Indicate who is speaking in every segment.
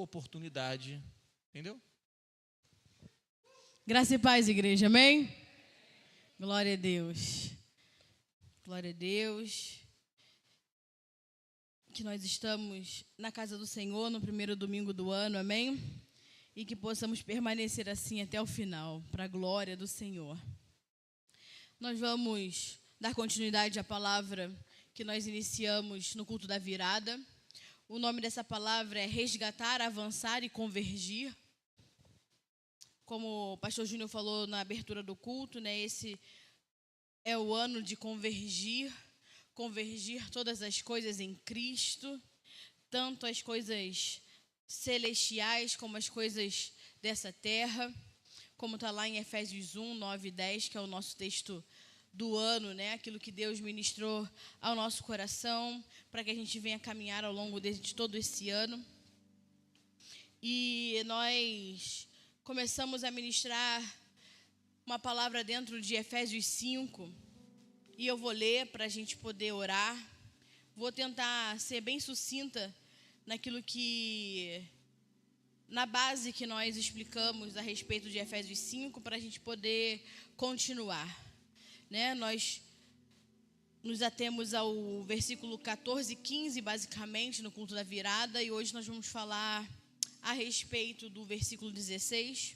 Speaker 1: oportunidade, entendeu?
Speaker 2: Graça e paz, igreja, amém? Glória a Deus. Glória a Deus. Que nós estamos na casa do Senhor no primeiro domingo do ano, amém? E que possamos permanecer assim até o final, para a glória do Senhor. Nós vamos dar continuidade à palavra que nós iniciamos no culto da virada. O nome dessa palavra é resgatar, avançar e convergir. Como o pastor Júnior falou na abertura do culto, né, esse é o ano de convergir todas as coisas em Cristo, tanto as coisas celestiais como as coisas dessa terra, como está lá em Efésios 1, 9 e 10, que é o nosso texto do ano, né, aquilo que Deus ministrou ao nosso coração, para que a gente venha caminhar ao longo de todo esse ano. E nós começamos a ministrar uma palavra dentro de Efésios 5, e eu vou ler para a gente poder orar. Vou tentar ser bem sucinta na base que nós explicamos a respeito de Efésios 5, para a gente poder continuar, né? Nós nos atemos ao versículo 14 e 15, basicamente, no culto da virada, e hoje nós vamos falar a respeito do versículo 16.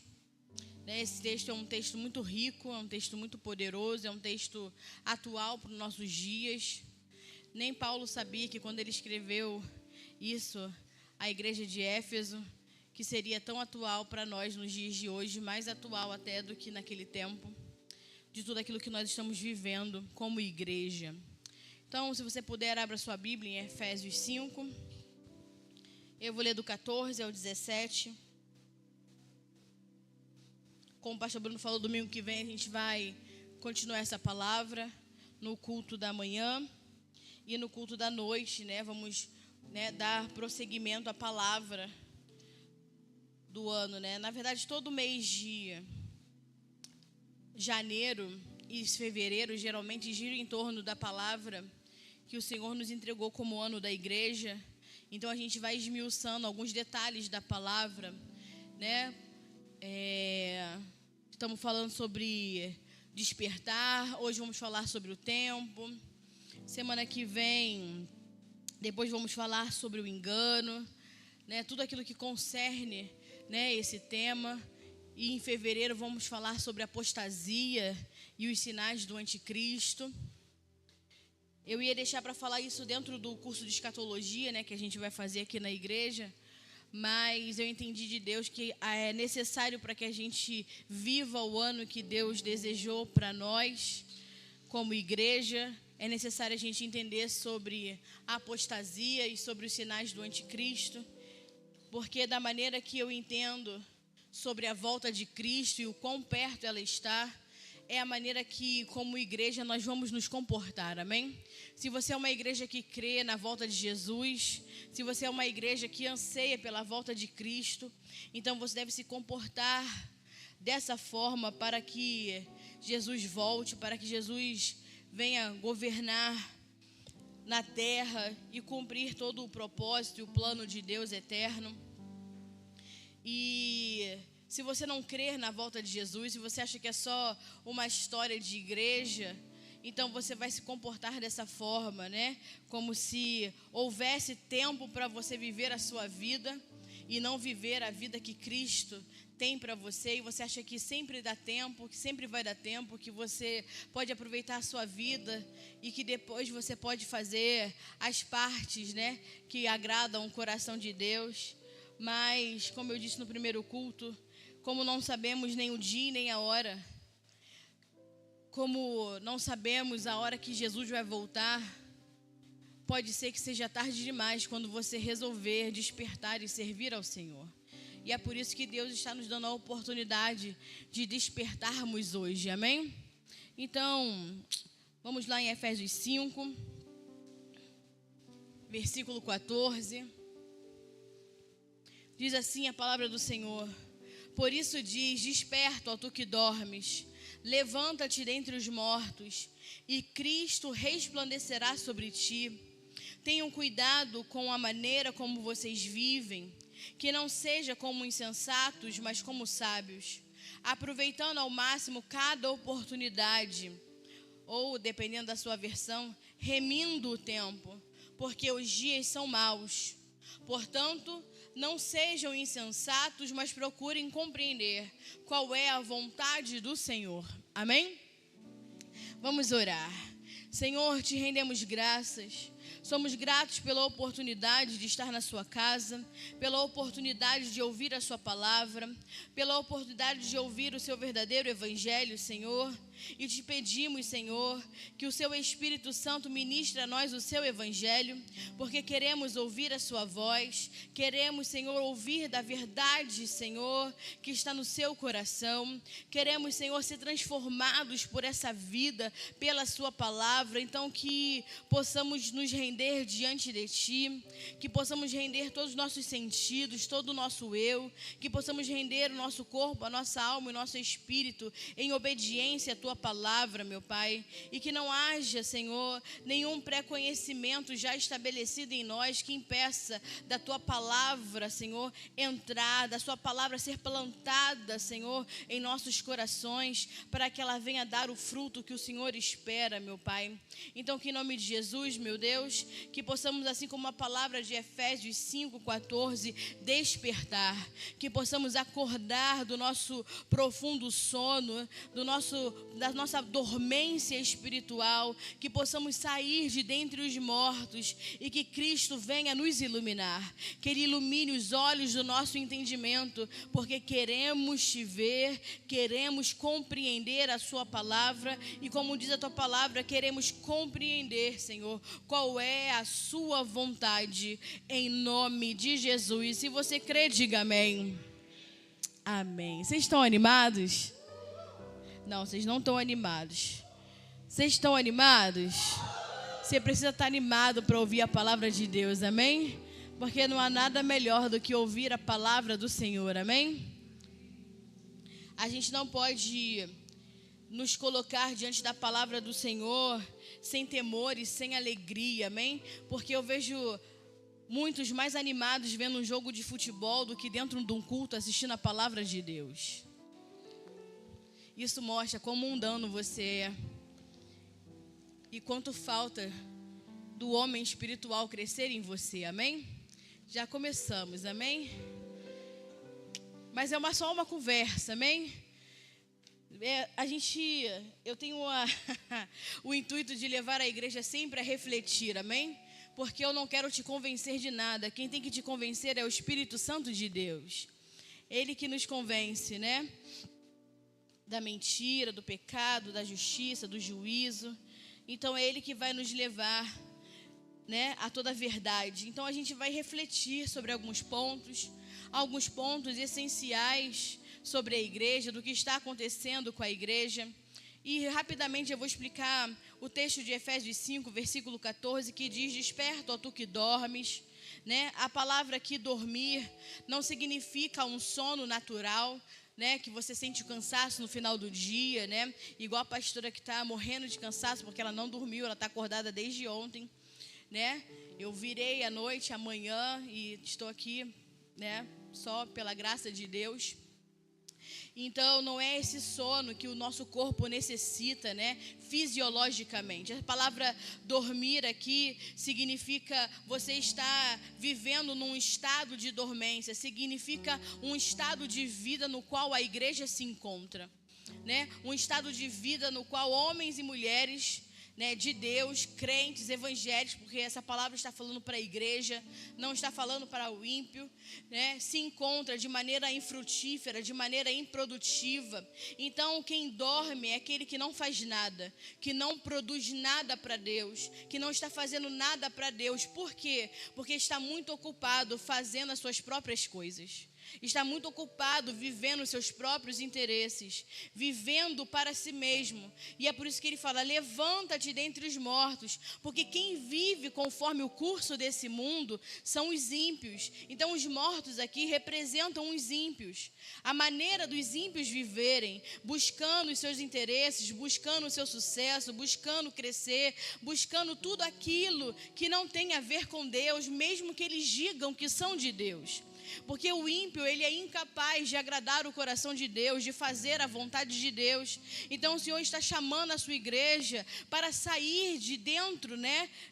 Speaker 2: Esse texto é um texto muito rico, é um texto muito poderoso, é um texto atual para os nossos dias. Nem Paulo sabia que quando ele escreveu isso à igreja de Éfeso, que seria tão atual para nós nos dias de hoje, mais atual até do que naquele tempo, de tudo aquilo que nós estamos vivendo como igreja. Então, se você puder, abra sua Bíblia em Efésios 5. Eu vou ler do 14 ao 17. Como o pastor Bruno falou, domingo que vem a gente vai continuar essa palavra no culto da manhã e no culto da noite, né? Vamos, né, dar prosseguimento à palavra do ano, né? Na verdade, todo mês de janeiro e fevereiro geralmente gira em torno da palavra que o Senhor nos entregou como ano da igreja. Então a gente vai esmiuçando alguns detalhes da palavra, né? Estamos falando sobre despertar. Hoje vamos falar sobre o tempo. Semana que vem, depois vamos falar sobre o engano, né? Tudo aquilo que concerne, né, esse tema. E em fevereiro vamos falar sobre apostasia e os sinais do anticristo. Eu ia deixar para falar isso dentro do curso de escatologia, né, que a gente vai fazer aqui na igreja. Mas eu entendi de Deus que é necessário para que a gente viva o ano que Deus desejou para nós, como igreja. É necessário a gente entender sobre a apostasia e sobre os sinais do anticristo. Porque da maneira que eu entendo sobre a volta de Cristo e o quão perto ela está, é a maneira que, como igreja, nós vamos nos comportar, amém? Se você é uma igreja que crê na volta de Jesus, se você é uma igreja que anseia pela volta de Cristo, então você deve se comportar dessa forma para que Jesus volte, para que Jesus venha governar na terra e cumprir todo o propósito e o plano de Deus eterno. E se você não crer na volta de Jesus, se você acha que é só uma história de igreja, então você vai se comportar dessa forma, né? Como se houvesse tempo para você viver a sua vida e não viver a vida que Cristo tem para você. E você acha que sempre dá tempo, que sempre vai dar tempo, que você pode aproveitar a sua vida e que depois você pode fazer as partes, né, que agradam o coração de Deus. Mas, como eu disse no primeiro culto, como não sabemos nem o dia nem a hora, como não sabemos a hora que Jesus vai voltar, pode ser que seja tarde demais quando você resolver despertar e servir ao Senhor. E é por isso que Deus está nos dando a oportunidade de despertarmos hoje, amém? Então, vamos lá em Efésios 5, versículo 14. Diz assim a palavra do Senhor: por isso diz, desperta, ó tu que dormes, levanta-te dentre os mortos, e Cristo resplandecerá sobre ti. Tenham cuidado com a maneira como vocês vivem, que não seja como insensatos, mas como sábios, aproveitando ao máximo cada oportunidade, ou, dependendo da sua versão, remindo o tempo, porque os dias são maus. Portanto, não sejam insensatos, mas procurem compreender qual é a vontade do Senhor. Amém? Vamos orar. Senhor, te rendemos graças. Somos gratos pela oportunidade de estar na sua casa, pela oportunidade de ouvir a sua palavra, pela oportunidade de ouvir o seu verdadeiro evangelho, Senhor. E te pedimos, Senhor, que o seu Espírito Santo ministre a nós o seu evangelho, porque queremos ouvir a sua voz, queremos, Senhor, ouvir da verdade, Senhor, que está no seu coração. Queremos, Senhor, ser transformados por essa vida, pela sua palavra. Então, que possamos nos render diante de ti, que possamos render todos os nossos sentidos, todo o nosso eu, que possamos render o nosso corpo, a nossa alma e o nosso espírito em obediência à tua palavra, meu Pai, e que não haja, Senhor, nenhum pré-conhecimento já estabelecido em nós que impeça da tua palavra, Senhor, entrar, da sua palavra ser plantada, Senhor, em nossos corações, para que ela venha dar o fruto que o Senhor espera, meu Pai. Então, que em nome de Jesus, meu Deus, que possamos, assim como a palavra de Efésios 5:14, despertar, que possamos acordar do nosso profundo sono, da nossa dormência espiritual, que possamos sair de dentre os mortos e que Cristo venha nos iluminar, que Ele ilumine os olhos do nosso entendimento, porque queremos te ver, queremos compreender a sua palavra e, como diz a tua palavra, queremos compreender, Senhor, qual é a sua vontade, em nome de Jesus. Se você crê, diga amém. Amém. Vocês estão animados? Não, vocês não estão animados. Vocês estão animados? Você precisa estar animado para ouvir a palavra de Deus, amém? Porque não há nada melhor do que ouvir a palavra do Senhor, amém? A gente não pode nos colocar diante da palavra do Senhor sem temor e sem alegria, amém? Porque eu vejo muitos mais animados vendo um jogo de futebol do que dentro de um culto assistindo a palavra de Deus. Isso mostra quão mundano você é e quanto falta do homem espiritual crescer em você, amém? Já começamos, amém? Mas é só uma conversa, amém? Eu tenho o intuito de levar a igreja sempre a refletir, amém? Porque eu não quero te convencer de nada. Quem tem que te convencer é o Espírito Santo de Deus. Ele que nos convence, né? Da mentira, do pecado, da justiça, do juízo. Então é Ele que vai nos levar, né, a toda a verdade. Então a gente vai refletir sobre alguns pontos essenciais sobre a igreja, do que está acontecendo com a igreja. E rapidamente eu vou explicar o texto de Efésios 5, versículo 14, que diz: desperta, ó tu que dormes. Né? A palavra aqui, dormir, não significa um sono natural, né? Que você sente o cansaço no final do dia, né? Igual a pastora que está morrendo de cansaço porque ela não dormiu, ela está acordada desde ontem, né? Eu virei à noite, amanhã, e estou aqui, né? Só pela graça de Deus. Então, não é esse sono que o nosso corpo necessita, né, fisiologicamente. A palavra dormir aqui significa você estar vivendo num estado de dormência, significa um estado de vida no qual a igreja se encontra, né? Um estado de vida no qual homens e mulheres, né, de Deus, crentes, evangélicos, porque essa palavra está falando para a igreja, não está falando para o ímpio, né, se encontra de maneira infrutífera, de maneira improdutiva. Então, quem dorme é aquele que não faz nada, que não produz nada para Deus, que não está fazendo nada para Deus. Por quê? Porque está muito ocupado fazendo as suas próprias coisas. Está muito ocupado vivendo os seus próprios interesses, vivendo para si mesmo. E é por isso que ele fala: levanta-te dentre os mortos, porque quem vive conforme o curso desse mundo são os ímpios. Então os mortos aqui representam os ímpios. A maneira dos ímpios viverem, buscando os seus interesses, buscando o seu sucesso, buscando crescer, buscando tudo aquilo que não tem a ver com Deus, mesmo que eles digam que são de Deus. Porque o ímpio, ele é incapaz de agradar o coração de Deus, de fazer a vontade de Deus. Então o Senhor está chamando a sua igreja para sair de dentro,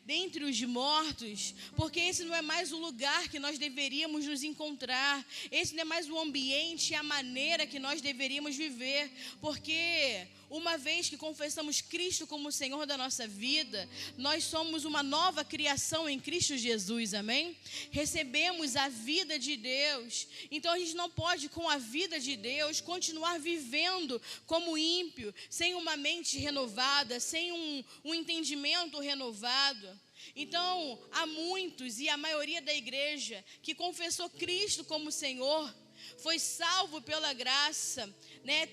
Speaker 2: dentre os mortos, porque esse não é mais o lugar que nós deveríamos nos encontrar, esse não é mais o ambiente e a maneira que nós deveríamos viver, porque uma vez que confessamos Cristo como Senhor da nossa vida, nós somos uma nova criação em Cristo Jesus, amém? Recebemos a vida de Deus, então a gente não pode, com a vida de Deus, continuar vivendo como ímpio, sem uma mente renovada, sem um entendimento renovado. Então, há muitos, e a maioria da igreja, que confessou Cristo como Senhor, foi salvo pela graça,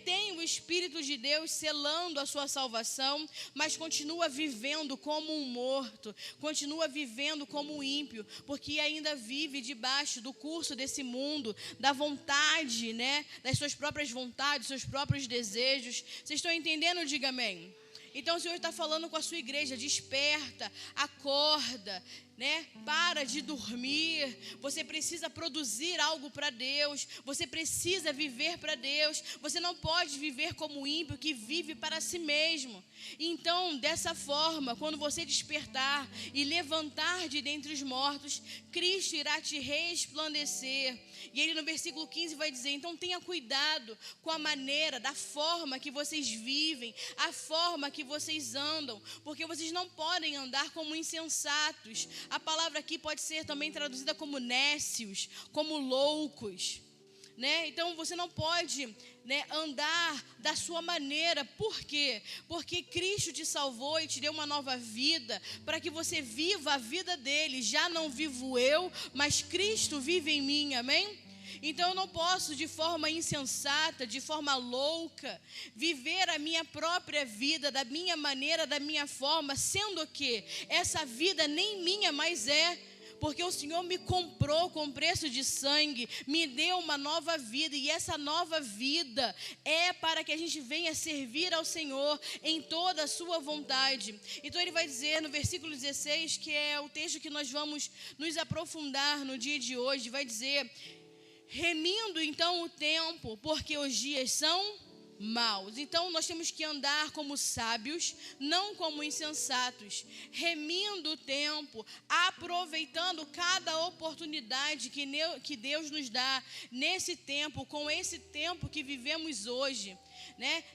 Speaker 2: tem o Espírito de Deus selando a sua salvação, mas continua vivendo como um morto, continua vivendo como um ímpio, porque ainda vive debaixo do curso desse mundo, da vontade, das suas próprias vontades, seus próprios desejos. Vocês estão entendendo? Diga amém. Então o Senhor está falando com a sua igreja: desperta, acorda, para de dormir. Você precisa produzir algo para Deus, você precisa viver para Deus. Você não pode viver como ímpio que vive para si mesmo. Então, dessa forma, quando você despertar e levantar de dentre os mortos, Cristo irá te resplandecer. E ele no versículo 15 vai dizer: então tenha cuidado com a maneira, da forma que vocês vivem, a forma que vocês andam, porque vocês não podem andar como insensatos. A palavra aqui pode ser também traduzida como nécios, como loucos, Então você não pode, andar da sua maneira. Por quê? Porque Cristo te salvou e te deu uma nova vida, para que você viva a vida dele. Já não vivo eu, mas Cristo vive em mim, amém? Então eu não posso, de forma insensata, de forma louca, viver a minha própria vida, da minha maneira, da minha forma, sendo que essa vida nem minha mais é, porque o Senhor me comprou com preço de sangue, me deu uma nova vida, e essa nova vida é para que a gente venha servir ao Senhor em toda a sua vontade. Então ele vai dizer no versículo 16, que é o texto que nós vamos nos aprofundar no dia de hoje, vai dizer: remindo então o tempo, porque os dias são maus. Então nós temos que andar como sábios, não como insensatos, remindo o tempo, aproveitando cada oportunidade que Deus nos dá nesse tempo, com esse tempo que vivemos hoje,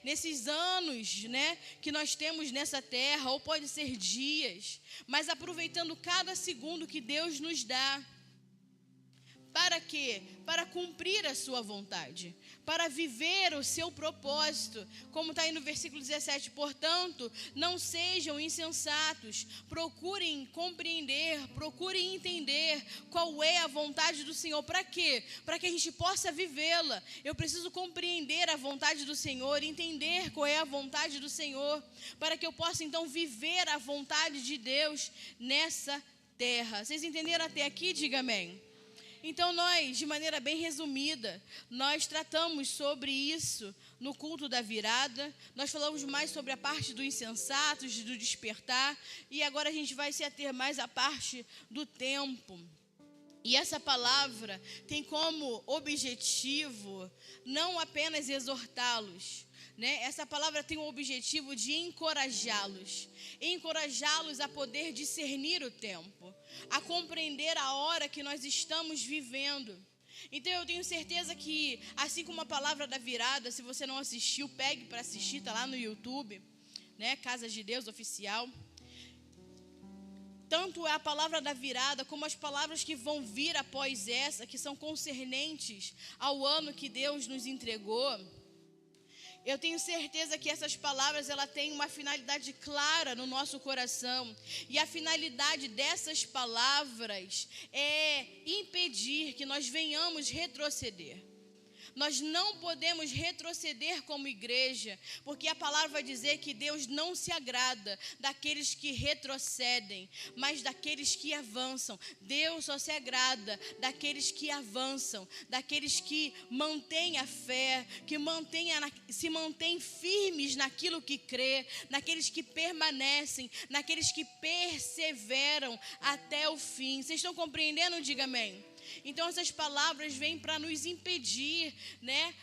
Speaker 2: nesses anos, que nós temos nessa terra, ou pode ser dias, mas aproveitando cada segundo que Deus nos dá. Para quê? Para cumprir a sua vontade, para viver o seu propósito, como está aí no versículo 17. Portanto, não sejam insensatos, procurem compreender, procurem entender qual é a vontade do Senhor. Para quê? Para que a gente possa vivê-la. Eu preciso compreender a vontade do Senhor, entender qual é a vontade do Senhor, para que eu possa então viver a vontade de Deus nessa terra. Vocês entenderam até aqui? Diga amém. Então nós, de maneira bem resumida, nós tratamos sobre isso no culto da virada. Nós falamos mais sobre a parte do insensato, do despertar, e agora a gente vai se ater mais à parte do tempo. E essa palavra tem como objetivo não apenas exortá-los, Essa palavra tem o objetivo de encorajá-los a poder discernir o tempo, a compreender a hora que nós estamos vivendo. Então eu tenho certeza que, assim como a palavra da virada, se você não assistiu, pegue para assistir, está lá no YouTube, Casa de Deus Oficial. Tanto a palavra da virada, como as palavras que vão vir após essa, que são concernentes ao ano que Deus nos entregou, eu tenho certeza que essas palavras, ela tem uma finalidade clara no nosso coração. E a finalidade dessas palavras é impedir que nós venhamos retroceder. Nós não podemos retroceder como igreja, porque a palavra vai dizer que Deus não se agrada daqueles que retrocedem, mas daqueles que avançam. Deus só se agrada daqueles que avançam, daqueles que mantêm a fé, que se mantêm firmes naquilo que crê, naqueles que permanecem, naqueles que perseveram até o fim. Vocês estão compreendendo? Diga amém. Então essas palavras vêm para nos impedir, né,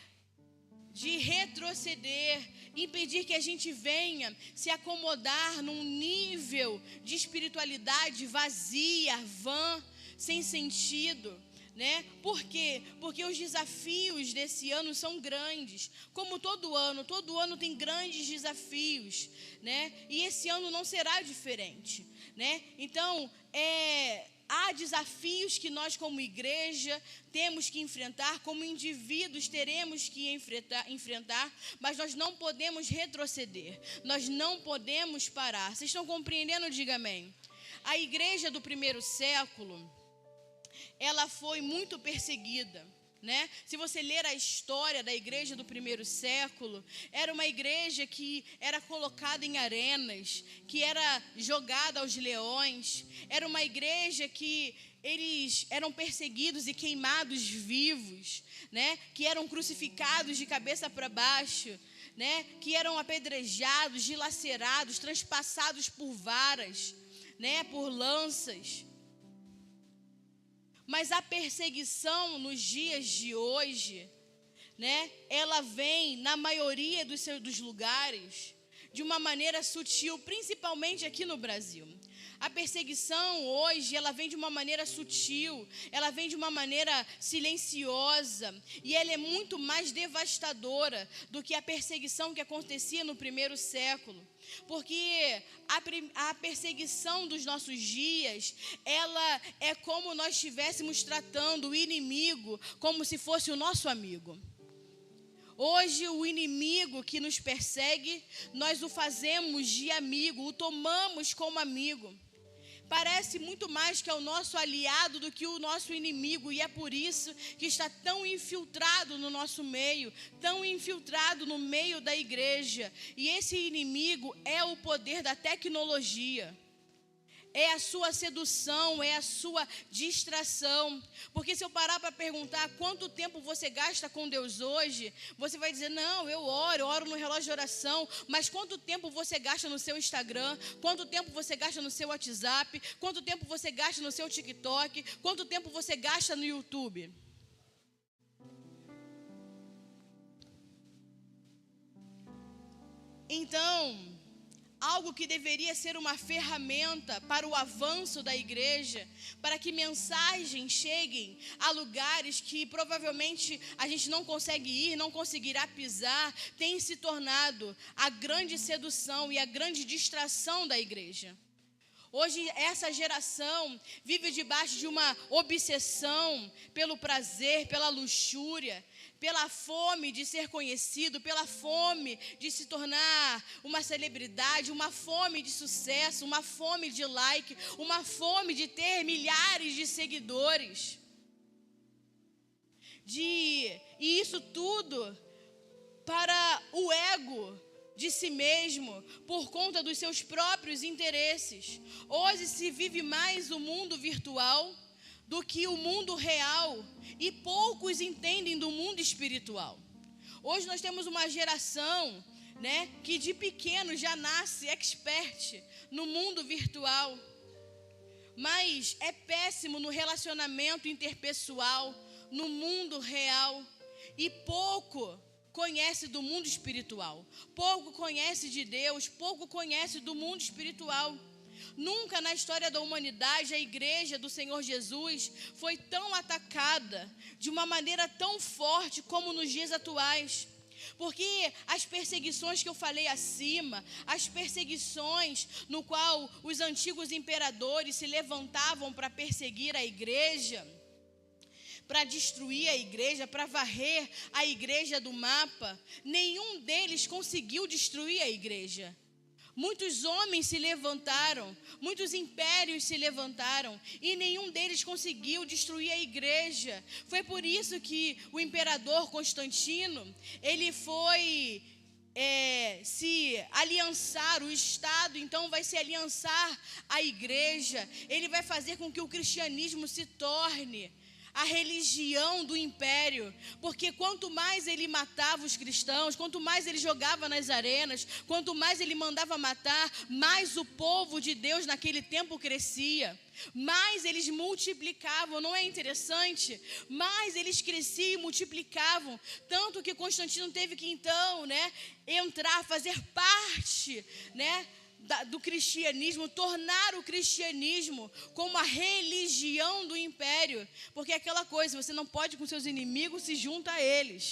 Speaker 2: de retroceder, impedir que a gente venha se acomodar num nível de espiritualidade vazia, vã, sem sentido, né? Por quê? Porque os desafios desse ano são grandes, como todo ano tem grandes desafios, né? E esse ano não será diferente, né? Então, há desafios que nós como igreja temos que enfrentar, como indivíduos teremos que enfrentar, mas nós não podemos retroceder, nós não podemos parar. Vocês estão compreendendo? Diga amém. A igreja do primeiro século, ela foi muito perseguida, né? Se você ler a história da igreja do primeiro século, era uma igreja que era colocada em arenas, que era jogada aos leões, era uma igreja que eles eram perseguidos e queimados vivos, né? Que eram crucificados de cabeça para baixo, né? Que eram apedrejados, dilacerados, transpassados por varas, né? Por lanças. Mas a perseguição nos dias de hoje, né, ela vem na maioria dos lugares de uma maneira sutil, principalmente aqui no Brasil. A perseguição hoje, ela vem de uma maneira sutil, ela vem de uma maneira silenciosa, e ela é muito mais devastadora do que a perseguição que acontecia no primeiro século. Porque a perseguição dos nossos dias, ela é como nós estivéssemos tratando o inimigo como se fosse o nosso amigo. Hoje o inimigo que nos persegue, nós o fazemos de amigo, o tomamos como amigo. Parece muito mais que é o nosso aliado do que o nosso inimigo, e é por isso que está tão infiltrado no nosso meio, tão infiltrado no meio da igreja. E esse inimigo é o poder da tecnologia. É a sua sedução, é a sua distração. Porque se eu parar para perguntar quanto tempo você gasta com Deus hoje, você vai dizer, não, eu oro no relógio de oração. Mas quanto tempo você gasta no seu Instagram? Quanto tempo você gasta no seu WhatsApp? Quanto tempo você gasta no seu TikTok? Quanto tempo você gasta no YouTube? Então, algo que deveria ser uma ferramenta para o avanço da igreja, para que mensagens cheguem a lugares que provavelmente a gente não consegue ir, não conseguirá pisar, tem se tornado a grande sedução e a grande distração da igreja. Hoje essa geração vive debaixo de uma obsessão pelo prazer, pela luxúria, pela fome de ser conhecido, pela fome de se tornar uma celebridade, uma fome de sucesso, uma fome de like, uma fome de ter milhares de seguidores. E isso tudo para o ego de si mesmo, por conta dos seus próprios interesses. Hoje se vive mais o mundo virtual do que o mundo real, e poucos entendem do mundo espiritual. Hoje nós temos uma geração, né, que de pequeno já nasce expert no mundo virtual, mas é péssimo no relacionamento interpessoal, no mundo real, e pouco conhece do mundo espiritual, pouco conhece de Deus, pouco conhece do mundo espiritual. Nunca na história da humanidade a igreja do Senhor Jesus foi tão atacada de uma maneira tão forte como nos dias atuais. Porque as perseguições que eu falei acima, as perseguições no qual os antigos imperadores se levantavam para perseguir a igreja, para destruir a igreja, para varrer a igreja do mapa, nenhum deles conseguiu destruir a igreja. Muitos homens se levantaram, muitos impérios se levantaram, e nenhum deles conseguiu destruir a igreja. Foi por isso que o imperador Constantino, ele foi se aliançar, o Estado então vai se aliançar à igreja, ele vai fazer com que o cristianismo se torne a religião do império, porque quanto mais ele matava os cristãos, quanto mais ele jogava nas arenas, quanto mais ele mandava matar, mais o povo de Deus naquele tempo crescia, mais eles multiplicavam. Não é interessante? Mais eles cresciam e multiplicavam, tanto que Constantino teve que então, entrar, fazer parte, do cristianismo, tornar o cristianismo como a religião do império, porque é aquela coisa, você não pode com seus inimigos, se junta a eles,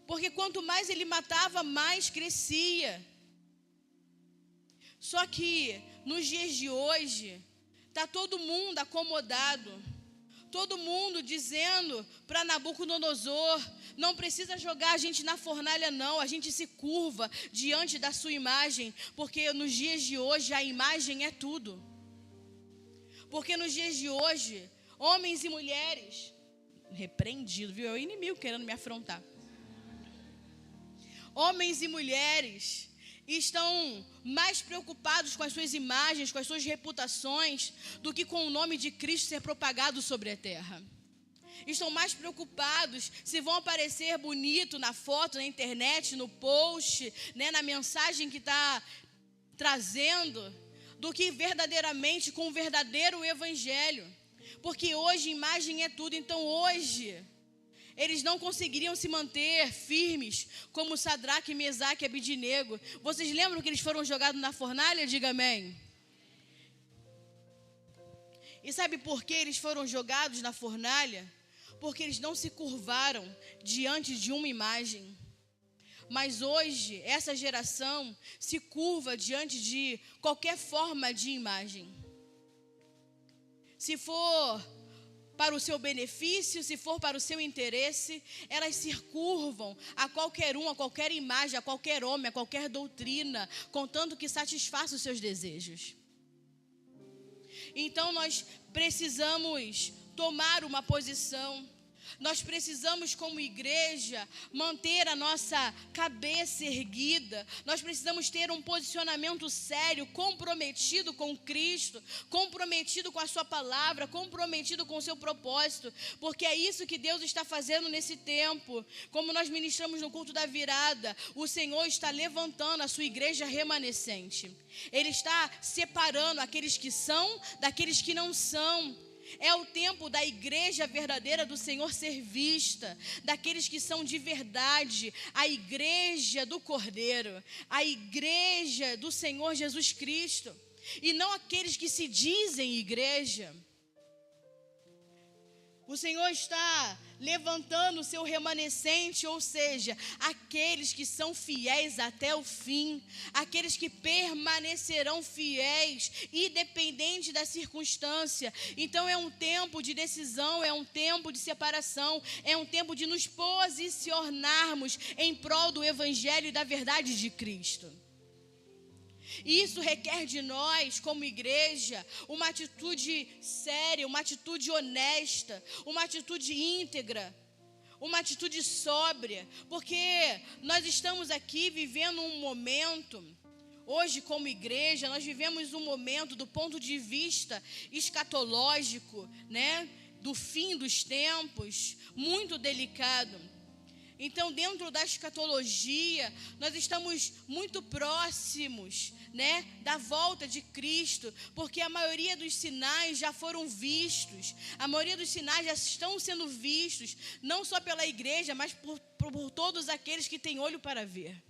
Speaker 2: porque quanto mais ele matava, mais crescia. Só que nos dias de hoje está todo mundo acomodado, todo mundo dizendo para Nabucodonosor: não precisa jogar a gente na fornalha não, a gente se curva diante da sua imagem, porque nos dias de hoje a imagem é tudo. Porque nos dias de hoje, homens e mulheres, repreendido, viu? É o inimigo querendo me afrontar. Homens e mulheres estão mais preocupados com as suas imagens, com as suas reputações, do que com o nome de Cristo ser propagado sobre a terra. Estão mais preocupados se vão aparecer bonito na foto, na internet, no post, na mensagem que está trazendo, do que verdadeiramente com o verdadeiro evangelho. Porque hoje imagem é tudo. Então hoje eles não conseguiriam se manter firmes como Sadraque, Mesaque e Abidnego. Vocês lembram que eles foram jogados na fornalha? Diga amém. E sabe por que eles foram jogados na fornalha? Porque eles não se curvaram diante de uma imagem. Mas hoje, essa geração se curva diante de qualquer forma de imagem. Se for para o seu benefício, se for para o seu interesse, elas se curvam a qualquer um, a qualquer imagem, a qualquer homem, a qualquer doutrina, contanto que satisfaça os seus desejos. Então nós precisamos tomar uma posição. Nós precisamos, como igreja, manter a nossa cabeça erguida. Nós precisamos ter um posicionamento sério, comprometido com Cristo, comprometido com a sua palavra, comprometido com o seu propósito, porque é isso que Deus está fazendo nesse tempo. Como nós ministramos no culto da virada, o Senhor está levantando a sua igreja remanescente. Ele está separando aqueles que são daqueles que não são. É o tempo da igreja verdadeira do Senhor ser vista, daqueles que são de verdade, a igreja do Cordeiro, a igreja do Senhor Jesus Cristo, e não aqueles que se dizem igreja. O Senhor está levantando o seu remanescente, ou seja, aqueles que são fiéis até o fim, aqueles que permanecerão fiéis, independente da circunstância. Então é um tempo de decisão, é um tempo de separação, é um tempo de nos posicionarmos em prol do evangelho e da verdade de Cristo. E isso requer de nós, como igreja, uma atitude séria, uma atitude honesta, uma atitude íntegra, uma atitude sóbria, porque nós estamos aqui vivendo um momento, hoje como igreja, nós vivemos um momento do ponto de vista escatológico, do fim dos tempos, muito delicado. Então, dentro da escatologia, nós estamos muito próximos, da volta de Cristo, porque a maioria dos sinais já foram vistos, a maioria dos sinais já estão sendo vistos, não só pela igreja, mas por todos aqueles que têm olho para ver.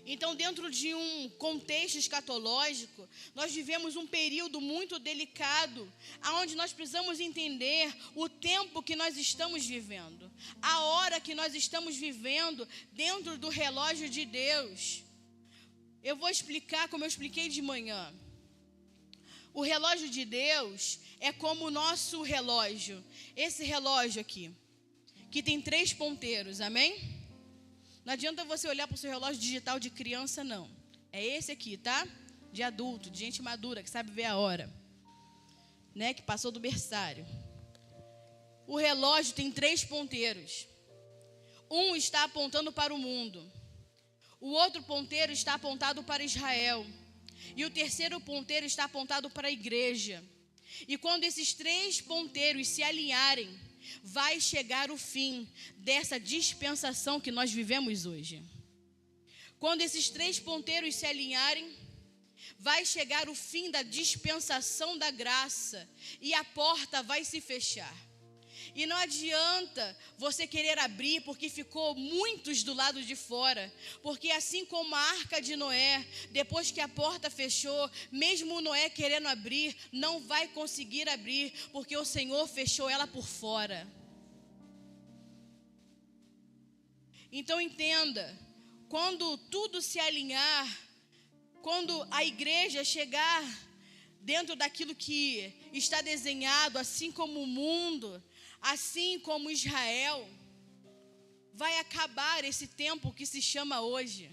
Speaker 2: Então, dentro de um contexto escatológico, nós vivemos um período muito delicado, onde nós precisamos entender o tempo que nós estamos vivendo, a hora que nós estamos vivendo dentro do relógio de Deus. Eu vou explicar como eu expliquei de manhã. O relógio de Deus é como o nosso relógio, esse relógio aqui, que tem 3 ponteiros, amém? Não adianta você olhar para o seu relógio digital de criança, não. É esse aqui, tá? De adulto, de gente madura, que sabe ver a hora. Que passou do berçário. O relógio tem 3 ponteiros. Um está apontando para o mundo. O outro ponteiro está apontado para Israel. E o terceiro ponteiro está apontado para a igreja. E quando esses 3 ponteiros se alinharem, vai chegar o fim dessa dispensação que nós vivemos hoje. Quando esses 3 ponteiros se alinharem, vai chegar o fim da dispensação da graça e a porta vai se fechar. E não adianta você querer abrir porque ficou muitos do lado de fora. Porque assim como a arca de Noé, depois que a porta fechou, mesmo Noé querendo abrir, não vai conseguir abrir, porque o Senhor fechou ela por fora. Então entenda, quando tudo se alinhar, quando a igreja chegar dentro daquilo que está desenhado, assim como o mundo, assim como Israel, vai acabar esse tempo que se chama hoje.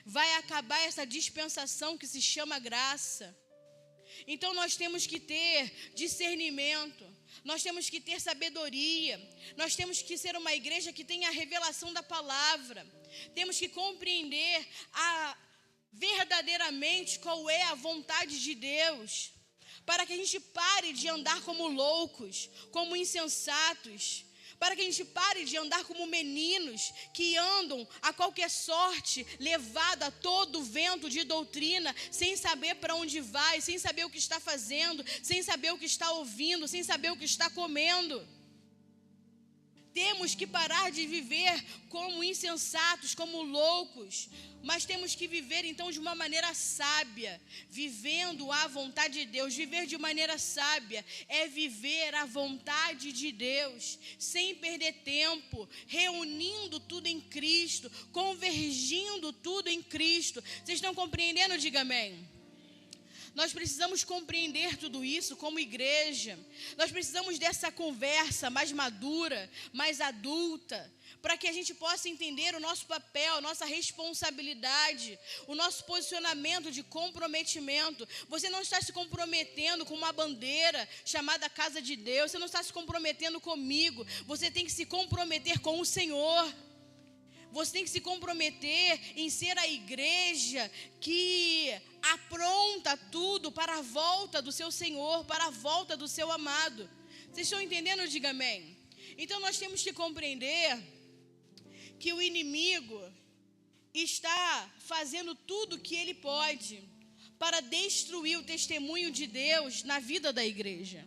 Speaker 2: Vai acabar essa dispensação que se chama graça. Então nós temos que ter discernimento, nós temos que ter sabedoria, nós temos que ser uma igreja que tenha a revelação da palavra. Temos que compreender verdadeiramente qual é a vontade de Deus, para que a gente pare de andar como loucos, como insensatos, para que a gente pare de andar como meninos que andam a qualquer sorte, levado a todo vento de doutrina, sem saber para onde vai, sem saber o que está fazendo, sem saber o que está ouvindo, sem saber o que está comendo. Temos que parar de viver como insensatos, como loucos, mas temos que viver então de uma maneira sábia, vivendo a vontade de Deus. Viver de maneira sábia é viver a vontade de Deus, sem perder tempo, reunindo tudo em Cristo, convergindo tudo em Cristo. Vocês estão compreendendo? Diga amém. Nós precisamos compreender tudo isso como igreja. Nós precisamos dessa conversa mais madura, mais adulta, para que a gente possa entender o nosso papel, a nossa responsabilidade, o nosso posicionamento de comprometimento. Você não está se comprometendo com uma bandeira chamada Casa de Deus, você não está se comprometendo comigo, você tem que se comprometer com o Senhor. Você tem que se comprometer em ser a igreja que apronta tudo para a volta do seu Senhor, para a volta do seu amado. Vocês estão entendendo? Diga amém. Então nós temos que compreender que o inimigo está fazendo tudo o que ele pode para destruir o testemunho de Deus na vida da igreja.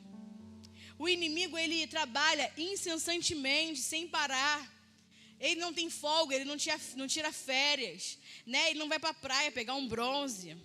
Speaker 2: O inimigo, ele trabalha incessantemente, sem parar. Ele não tem folga, ele não tira férias, né? Ele não vai para a praia pegar um bronze.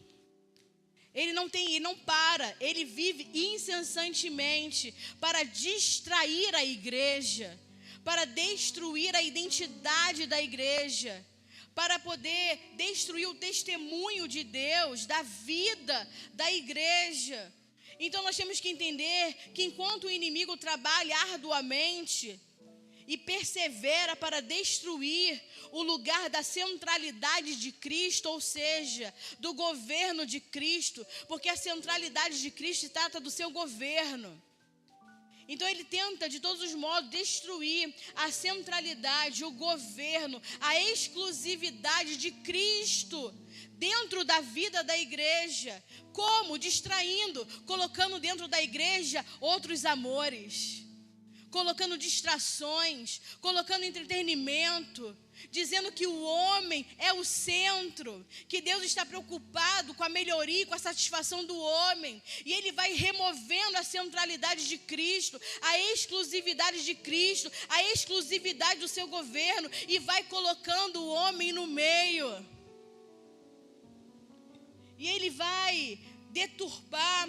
Speaker 2: Ele não para, ele vive incessantemente para distrair a igreja, para destruir a identidade da igreja, para poder destruir o testemunho de Deus, da vida da igreja. Então nós temos que entender que enquanto o inimigo trabalha arduamente e persevera para destruir o lugar da centralidade de Cristo, ou seja, do governo de Cristo, porque a centralidade de Cristo trata do seu governo. Então ele tenta de todos os modos destruir a centralidade, o governo, a exclusividade de Cristo dentro da vida da igreja. Como? Distraindo, colocando dentro da igreja outros amores, colocando distrações, colocando entretenimento, dizendo que o homem é o centro, que Deus está preocupado com a melhoria, com a satisfação do homem, e ele vai removendo a centralidade de Cristo, a exclusividade de Cristo, a exclusividade do seu governo, e vai colocando o homem no meio. E ele vai deturpar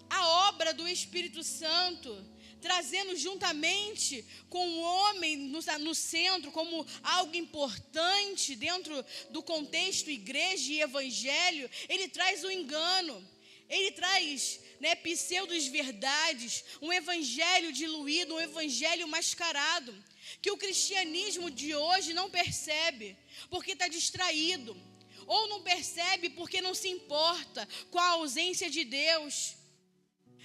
Speaker 2: a obra do Espírito Santo, trazendo juntamente com o homem no centro como algo importante dentro do contexto igreja e evangelho. Ele traz o engano, ele traz pseudos verdades, um evangelho diluído, um evangelho mascarado, que o cristianismo de hoje não percebe, porque está distraído, ou não percebe porque não se importa com a ausência de Deus.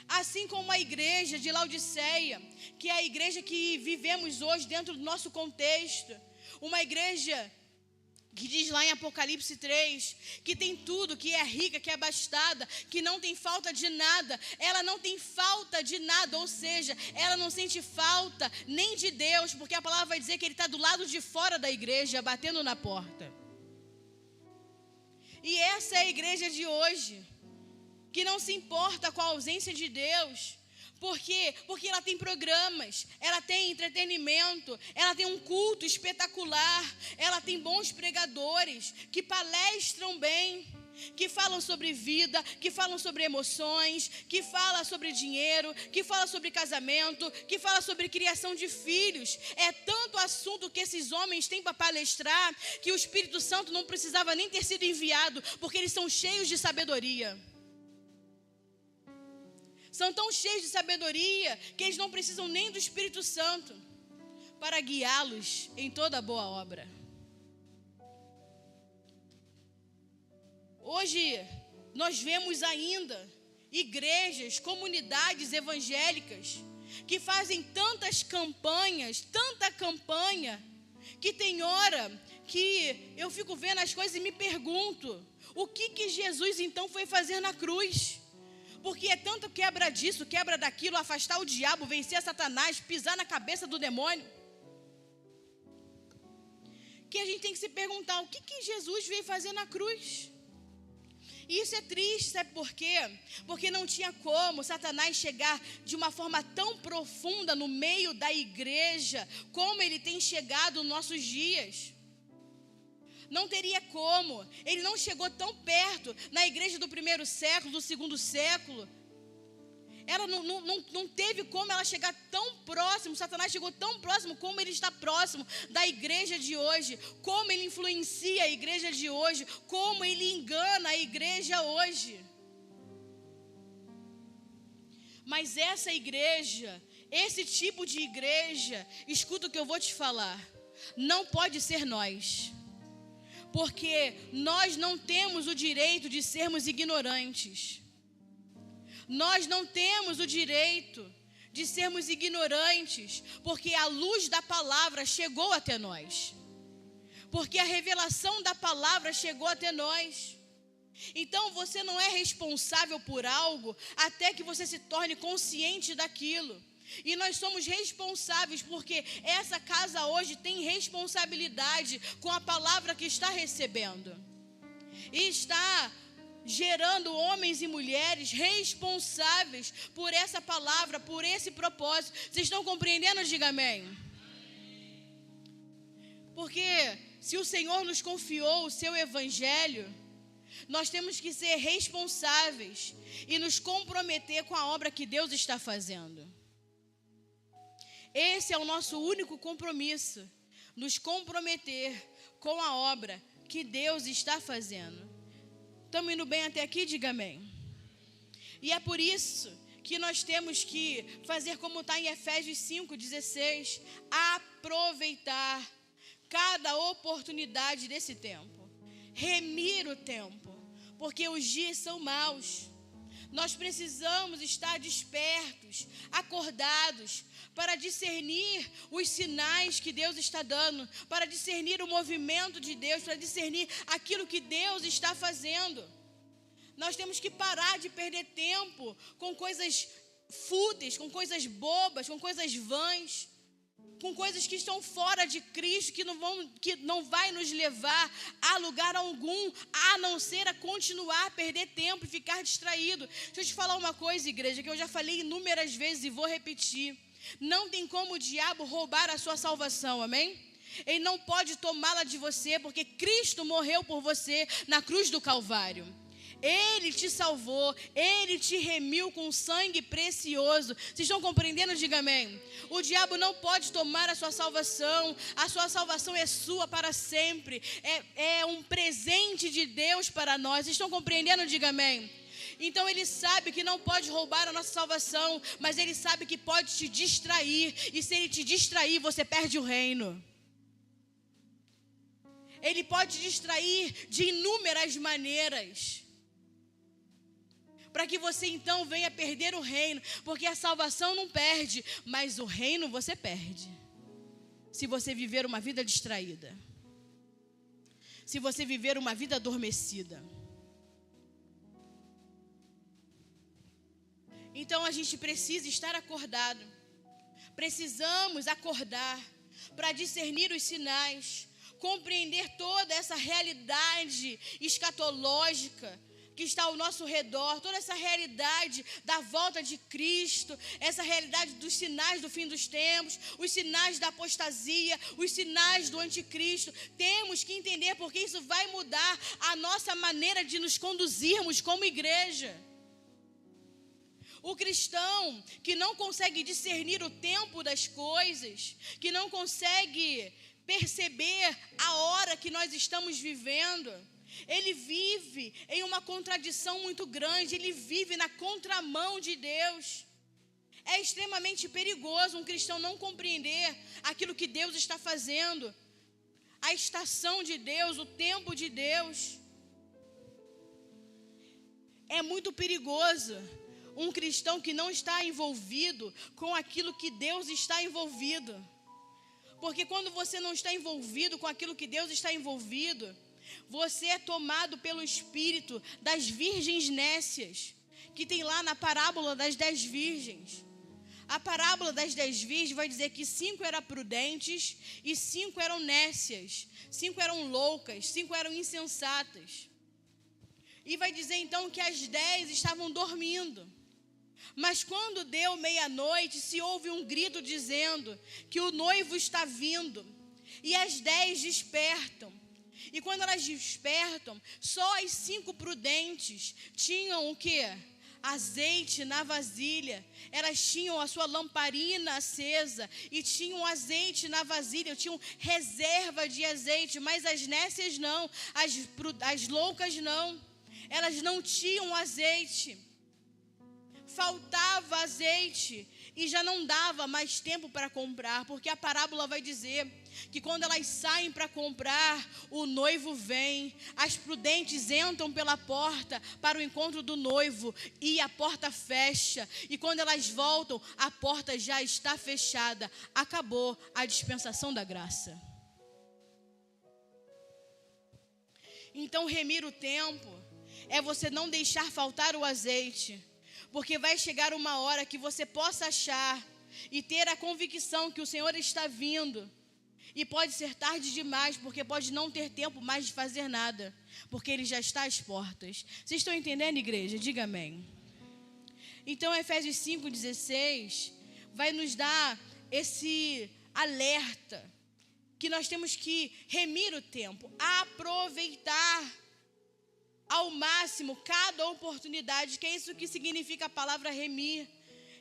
Speaker 2: Assim como a igreja de Laodiceia, que é a igreja que vivemos hoje dentro do nosso contexto, uma igreja que diz lá em Apocalipse 3, que tem tudo, que é rica, que é abastada, que não tem falta de nada. Ela não tem falta de nada, ou seja, ela não sente falta nem de Deus, porque a palavra vai dizer que Ele está do lado de fora da igreja, batendo na porta. E essa é a igreja de hoje, que não se importa com a ausência de Deus. Por quê? Porque ela tem programas, ela tem entretenimento, ela tem um culto espetacular, ela tem bons pregadores que palestram bem, que falam sobre vida, que falam sobre emoções, que falam sobre dinheiro, que falam sobre casamento, que falam sobre criação de filhos. É tanto assunto que esses homens têm para palestrar que o Espírito Santo não precisava nem ter sido enviado, porque eles são cheios de sabedoria. São tão cheios de sabedoria que eles não precisam nem do Espírito Santo para guiá-los em toda boa obra. Hoje nós vemos ainda igrejas, comunidades evangélicas que fazem tantas campanhas, tanta campanha, que tem hora que eu fico vendo as coisas e me pergunto, o que Jesus então foi fazer na cruz? Porque é tanto quebra disso, quebra daquilo, afastar o diabo, vencer Satanás, pisar na cabeça do demônio, que a gente tem que se perguntar, o que Jesus veio fazer na cruz? E isso é triste, sabe por quê? Porque não tinha como Satanás chegar de uma forma tão profunda no meio da igreja, como ele tem chegado nos nossos dias. Não teria como. Ele não chegou tão perto na igreja do primeiro século, do segundo século. Ela não teve como ela chegar tão próximo. Satanás chegou tão próximo como ele está próximo da igreja de hoje. Como ele influencia a igreja de hoje. Como ele engana a igreja hoje. Mas essa igreja, esse tipo de igreja, escuta o que eu vou te falar, não pode ser nós. Porque nós não temos o direito de sermos ignorantes. Nós não temos o direito de sermos ignorantes, porque a luz da palavra chegou até nós. Porque a revelação da palavra chegou até nós. Então você não é responsável por algo até que você se torne consciente daquilo. E nós somos responsáveis porque essa casa hoje tem responsabilidade com a palavra que está recebendo. E está gerando homens e mulheres responsáveis por essa palavra, por esse propósito. Vocês estão compreendendo? Diga amém. Porque se o Senhor nos confiou o seu evangelho, nós temos que ser responsáveis e nos comprometer com a obra que Deus está fazendo. Esse é o nosso único compromisso, nos comprometer com a obra que Deus está fazendo. Estamos indo bem até aqui? Diga amém. E é por isso que nós temos que fazer como está em Efésios 5:16, aproveitar cada oportunidade desse tempo, remir o tempo, porque os dias são maus. Nós precisamos estar despertos, acordados, para discernir os sinais que Deus está dando, para discernir o movimento de Deus, para discernir aquilo que Deus está fazendo. Nós temos que parar de perder tempo com coisas fúteis, com coisas bobas, com coisas vãs, com coisas que estão fora de Cristo, que não vai nos levar a lugar algum, a não ser a continuar a perder tempo e ficar distraído. Deixa eu te falar uma coisa, igreja, que eu já falei inúmeras vezes e vou repetir. Não tem como o diabo roubar a sua salvação, amém? Ele não pode tomá-la de você, porque Cristo morreu por você na cruz do Calvário. Ele te salvou, Ele te remiu com sangue precioso. Vocês estão compreendendo? Diga amém. O diabo não pode tomar a sua salvação é sua para sempre. É um presente de Deus para nós. Vocês estão compreendendo? Diga amém. Então ele sabe que não pode roubar a nossa salvação, mas ele sabe que pode te distrair. E se ele te distrair, você perde o reino. Ele pode te distrair de inúmeras maneiras, para que você então venha perder o reino. Porque a salvação não perde, mas o reino você perde, se você viver uma vida distraída. se você viver uma vida adormecida. Então a gente precisa estar acordado. Precisamos acordar para discernir os sinais, compreender toda essa realidade escatológica que está ao nosso redor, toda essa realidade da volta de Cristo, essa realidade dos sinais do fim dos tempos, os sinais da apostasia, os sinais do anticristo. Temos que entender, porque isso vai mudar a nossa maneira de nos conduzirmos como igreja. O cristão que não consegue discernir o tempo das coisas, que não consegue perceber a hora que nós estamos vivendo, ele vive em uma contradição muito grande, ele vive na contramão de Deus. É extremamente perigoso um cristão não compreender aquilo que Deus está fazendo, a estação de Deus, o tempo de Deus. É muito perigoso um cristão que não está envolvido com aquilo que Deus está envolvido. Porque quando você não está envolvido com aquilo que Deus está envolvido, você é tomado pelo espírito das virgens nécias, que tem lá na parábola das 10 virgens. A parábola das 10 virgens vai dizer que 5 eram prudentes e 5 eram nécias, 5 eram loucas, 5 eram insensatas. E vai dizer então que as 10 estavam dormindo. Mas quando deu meia-noite, se ouve um grito dizendo que o noivo está vindo. E as 10 despertam. E quando elas despertam, só as 5 prudentes tinham o quê? Azeite na vasilha. Elas tinham a sua lamparina acesa e tinham azeite na vasilha, tinham reserva de azeite. Mas as nécias não, as loucas não. Elas não tinham azeite. Faltava azeite e já não dava mais tempo para comprar, porque a parábola vai dizer que quando elas saem para comprar, o noivo vem, as prudentes entram pela porta para o encontro do noivo e a porta fecha, e quando elas voltam, a porta já está fechada. Acabou a dispensação da graça. Então, remir o tempo é você não deixar faltar o azeite, porque vai chegar uma hora que você possa achar e ter a convicção que o Senhor está vindo. E pode ser tarde demais, porque pode não ter tempo mais de fazer nada, porque Ele já está às portas. Vocês estão entendendo, igreja? Diga amém. Então, Efésios 5,16 vai nos dar esse alerta, que nós temos que remir o tempo, aproveitar ao máximo cada oportunidade, que é isso que significa a palavra remir.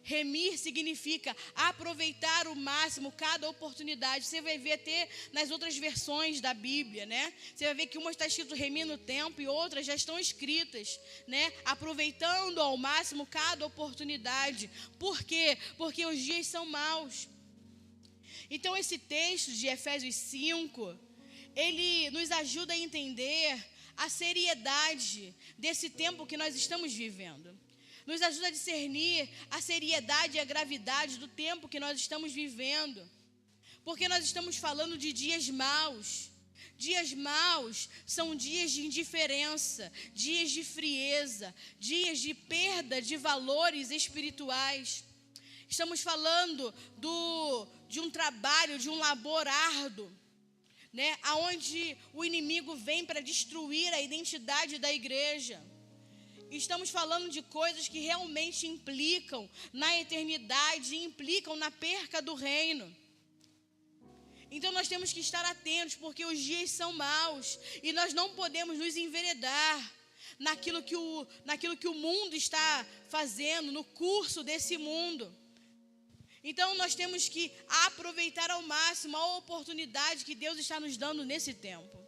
Speaker 2: Remir significa aproveitar o máximo cada oportunidade. Você vai ver até nas outras versões da Bíblia, né? Você vai ver que uma está escrito remir no tempo e outras já estão escritas, né? Aproveitando ao máximo cada oportunidade. Por quê? Porque os dias são maus. Então esse texto de Efésios 5, ele nos ajuda a entender a seriedade desse tempo que nós estamos vivendo. Nos ajuda a discernir a seriedade e a gravidade do tempo que nós estamos vivendo. Porque nós estamos falando de dias maus. Dias maus são dias de indiferença, dias de frieza, dias de perda de valores espirituais. Estamos falando de um trabalho, de um labor árduo, né? Onde o inimigo vem para destruir a identidade da igreja. Estamos falando de coisas que realmente implicam na eternidade, implicam na perca do reino. Então nós temos que estar atentos, porque os dias são maus e nós não podemos nos enveredar naquilo que o mundo está fazendo, no curso desse mundo. Então nós temos que aproveitar ao máximo a oportunidade que Deus está nos dando nesse tempo,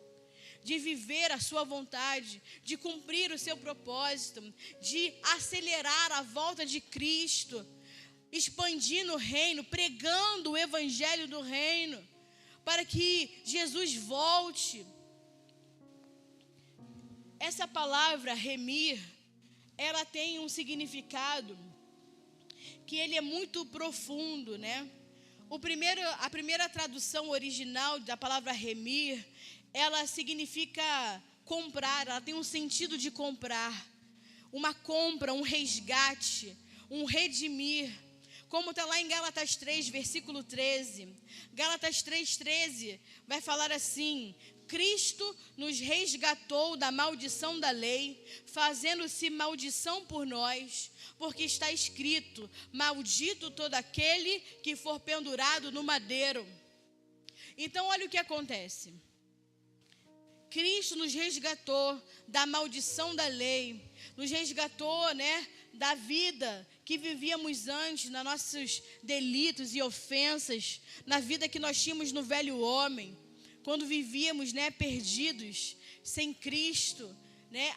Speaker 2: de viver a sua vontade, de cumprir o seu propósito, de acelerar a volta de Cristo, expandindo o reino, pregando o evangelho do reino, para que Jesus volte. Essa palavra remir, ela tem um significado que ele é muito profundo, né? A primeira tradução original da palavra remir ela significa comprar, ela tem um sentido de comprar. Uma compra, um resgate, um redimir. Como está lá em Gálatas 3, versículo 13. Gálatas 3,13 vai falar assim: Cristo nos resgatou da maldição da lei, fazendo-se maldição por nós, porque está escrito: maldito todo aquele que for pendurado no madeiro. Então, olha o que acontece. Cristo nos resgatou da maldição da lei, nos resgatou, da vida que vivíamos antes, nos nossos delitos e ofensas, na vida que nós tínhamos no velho homem, quando vivíamos, perdidos, sem Cristo,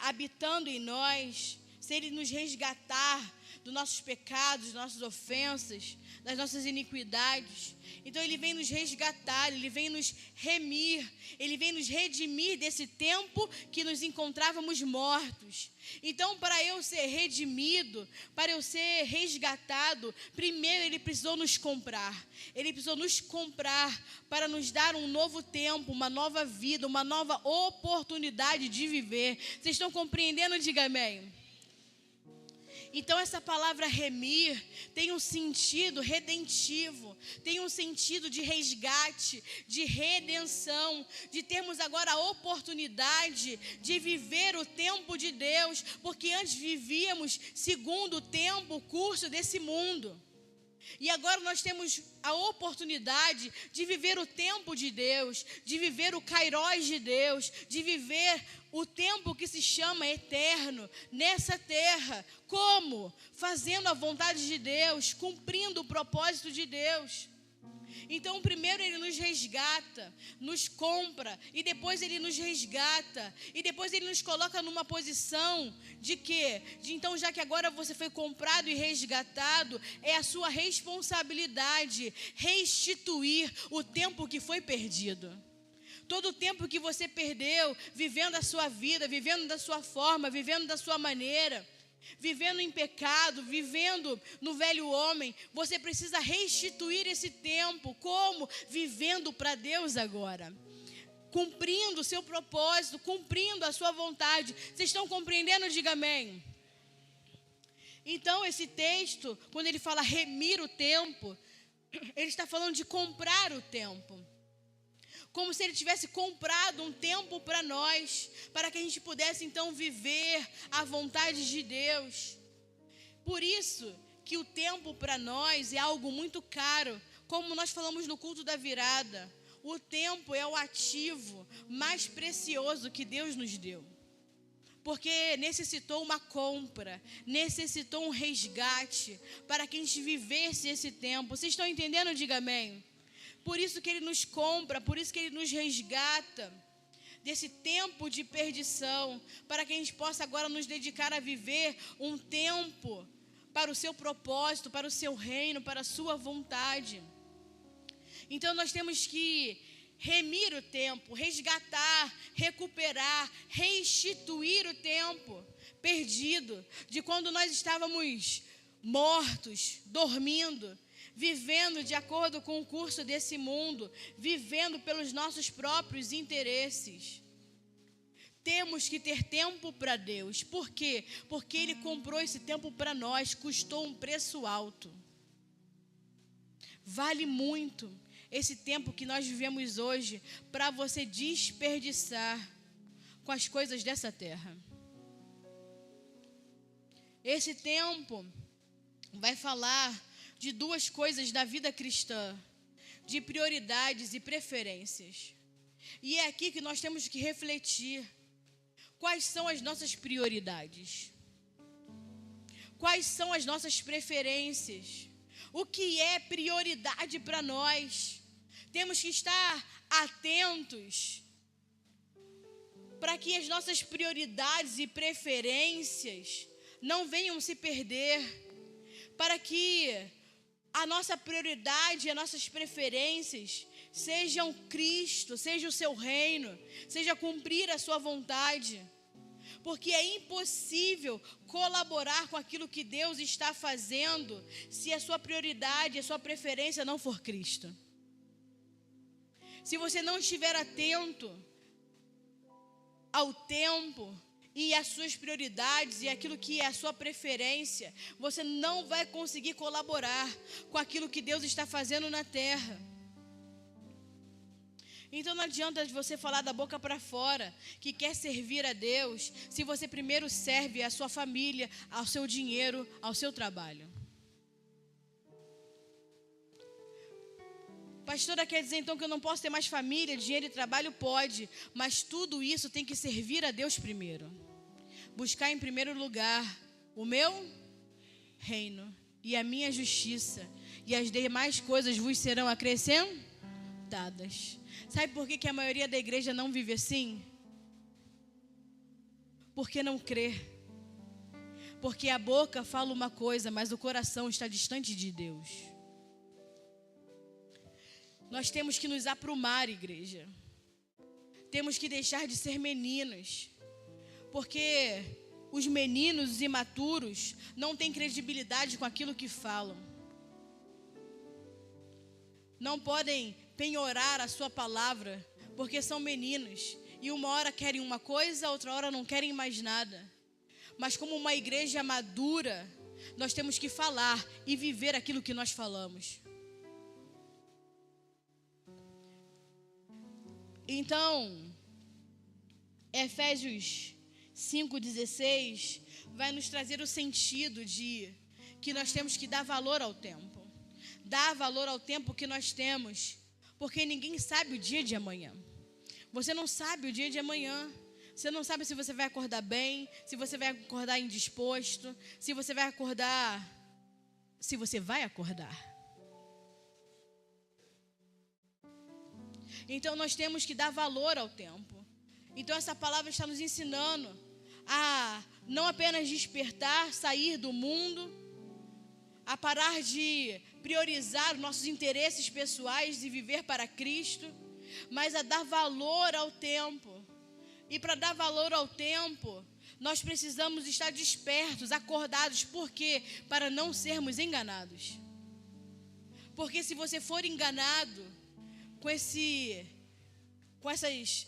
Speaker 2: habitando em nós. Se Ele nos resgatar dos nossos pecados, das nossas ofensas, das nossas iniquidades. Então Ele vem nos resgatar, Ele vem nos remir, Ele vem nos redimir desse tempo que nos encontrávamos mortos. Então, para eu ser redimido, para eu ser resgatado, primeiro Ele precisou nos comprar. Ele precisou nos comprar para nos dar um novo tempo, uma nova vida, uma nova oportunidade de viver. Vocês estão compreendendo? Diga amém. Então, essa palavra remir tem um sentido redentivo, tem um sentido de resgate, de redenção, de termos agora a oportunidade de viver o tempo de Deus, porque antes vivíamos segundo o tempo, o curso desse mundo. E agora nós temos a oportunidade de viver o tempo de Deus, de viver o Kairos de Deus, de viver o tempo que se chama eterno nessa terra. Como? Fazendo a vontade de Deus, cumprindo o propósito de Deus. Então, primeiro Ele nos resgata, nos compra, e depois Ele nos resgata, e depois Ele nos coloca numa posição de quê? Então, já que agora você foi comprado e resgatado, é a sua responsabilidade restituir o tempo que foi perdido. Todo o tempo que você perdeu, vivendo a sua vida, vivendo da sua forma, vivendo da sua maneira, vivendo em pecado, vivendo no velho homem, você precisa restituir esse tempo. Como? Vivendo para Deus agora, cumprindo o seu propósito, cumprindo a sua vontade. Vocês estão compreendendo? Diga amém. Então, esse texto, quando ele fala remir o tempo, ele está falando de comprar o tempo. Como se Ele tivesse comprado um tempo para nós, para que a gente pudesse então viver a vontade de Deus. Por isso que o tempo para nós é algo muito caro, como nós falamos no culto da virada. O tempo é o ativo mais precioso que Deus nos deu, porque necessitou uma compra, necessitou um resgate, para que a gente vivesse esse tempo. Vocês estão entendendo? Diga amém. Por isso que Ele nos compra, por isso que Ele nos resgata desse tempo de perdição, para que a gente possa agora nos dedicar a viver um tempo para o seu propósito, para o seu reino, para a sua vontade. Então nós temos que remir o tempo, resgatar, recuperar, restituir o tempo perdido, de quando nós estávamos mortos, dormindo, vivendo de acordo com o curso desse mundo, vivendo pelos nossos próprios interesses. Temos que ter tempo para Deus. Por quê? Porque Ele comprou esse tempo para nós, custou um preço alto. Vale muito esse tempo que nós vivemos hoje para você desperdiçar com as coisas dessa terra. Esse tempo vai falar de duas coisas da vida cristã, de prioridades e preferências. E é aqui que nós temos que refletir. Quais são as nossas prioridades? Quais são as nossas preferências? O que é prioridade para nós? Temos que estar atentos para que as nossas prioridades e preferências não venham se perder, para que a nossa prioridade e as nossas preferências sejam Cristo, seja o seu reino, seja cumprir a sua vontade. Porque é impossível colaborar com aquilo que Deus está fazendo se a sua prioridade, a sua preferência não for Cristo. Se você não estiver atento ao tempo e às suas prioridades e aquilo que é a sua preferência, você não vai conseguir colaborar com aquilo que Deus está fazendo na terra. Então não adianta você falar da boca para fora que quer servir a Deus, se você primeiro serve a sua família, ao seu dinheiro, ao seu trabalho. Pastora, quer dizer então que eu não posso ter mais família, dinheiro e trabalho? Pode, mas tudo isso tem que servir a Deus primeiro. Buscar em primeiro lugar o meu reino e a minha justiça, e as demais coisas vos serão acrescentadas. Sabe por que a maioria da igreja não vive assim? Porque não crê. Porque a boca fala uma coisa, mas o coração está distante de Deus. Nós temos que nos aprumar, igreja. Temos que deixar de ser meninos. Porque os meninos imaturos não têm credibilidade com aquilo que falam. Não podem penhorar a sua palavra, porque são meninos. E uma hora querem uma coisa, outra hora não querem mais nada. Mas como uma igreja madura, nós temos que falar e viver aquilo que nós falamos. Então, Efésios 5,16 vai nos trazer o sentido de que nós temos que dar valor ao tempo. Dar valor ao tempo que nós temos, porque ninguém sabe o dia de amanhã. Você não sabe o dia de amanhã. Você não sabe se você vai acordar bem, se você vai acordar indisposto, se você vai acordar. Então nós temos que dar valor ao tempo. Então essa palavra está nos ensinando a não apenas despertar, sair do mundo, a parar de priorizar os nossos interesses pessoais e viver para Cristo, mas a dar valor ao tempo. E para dar valor ao tempo, nós precisamos estar despertos, acordados. Por quê? Para não sermos enganados. Porque se você for enganado com essas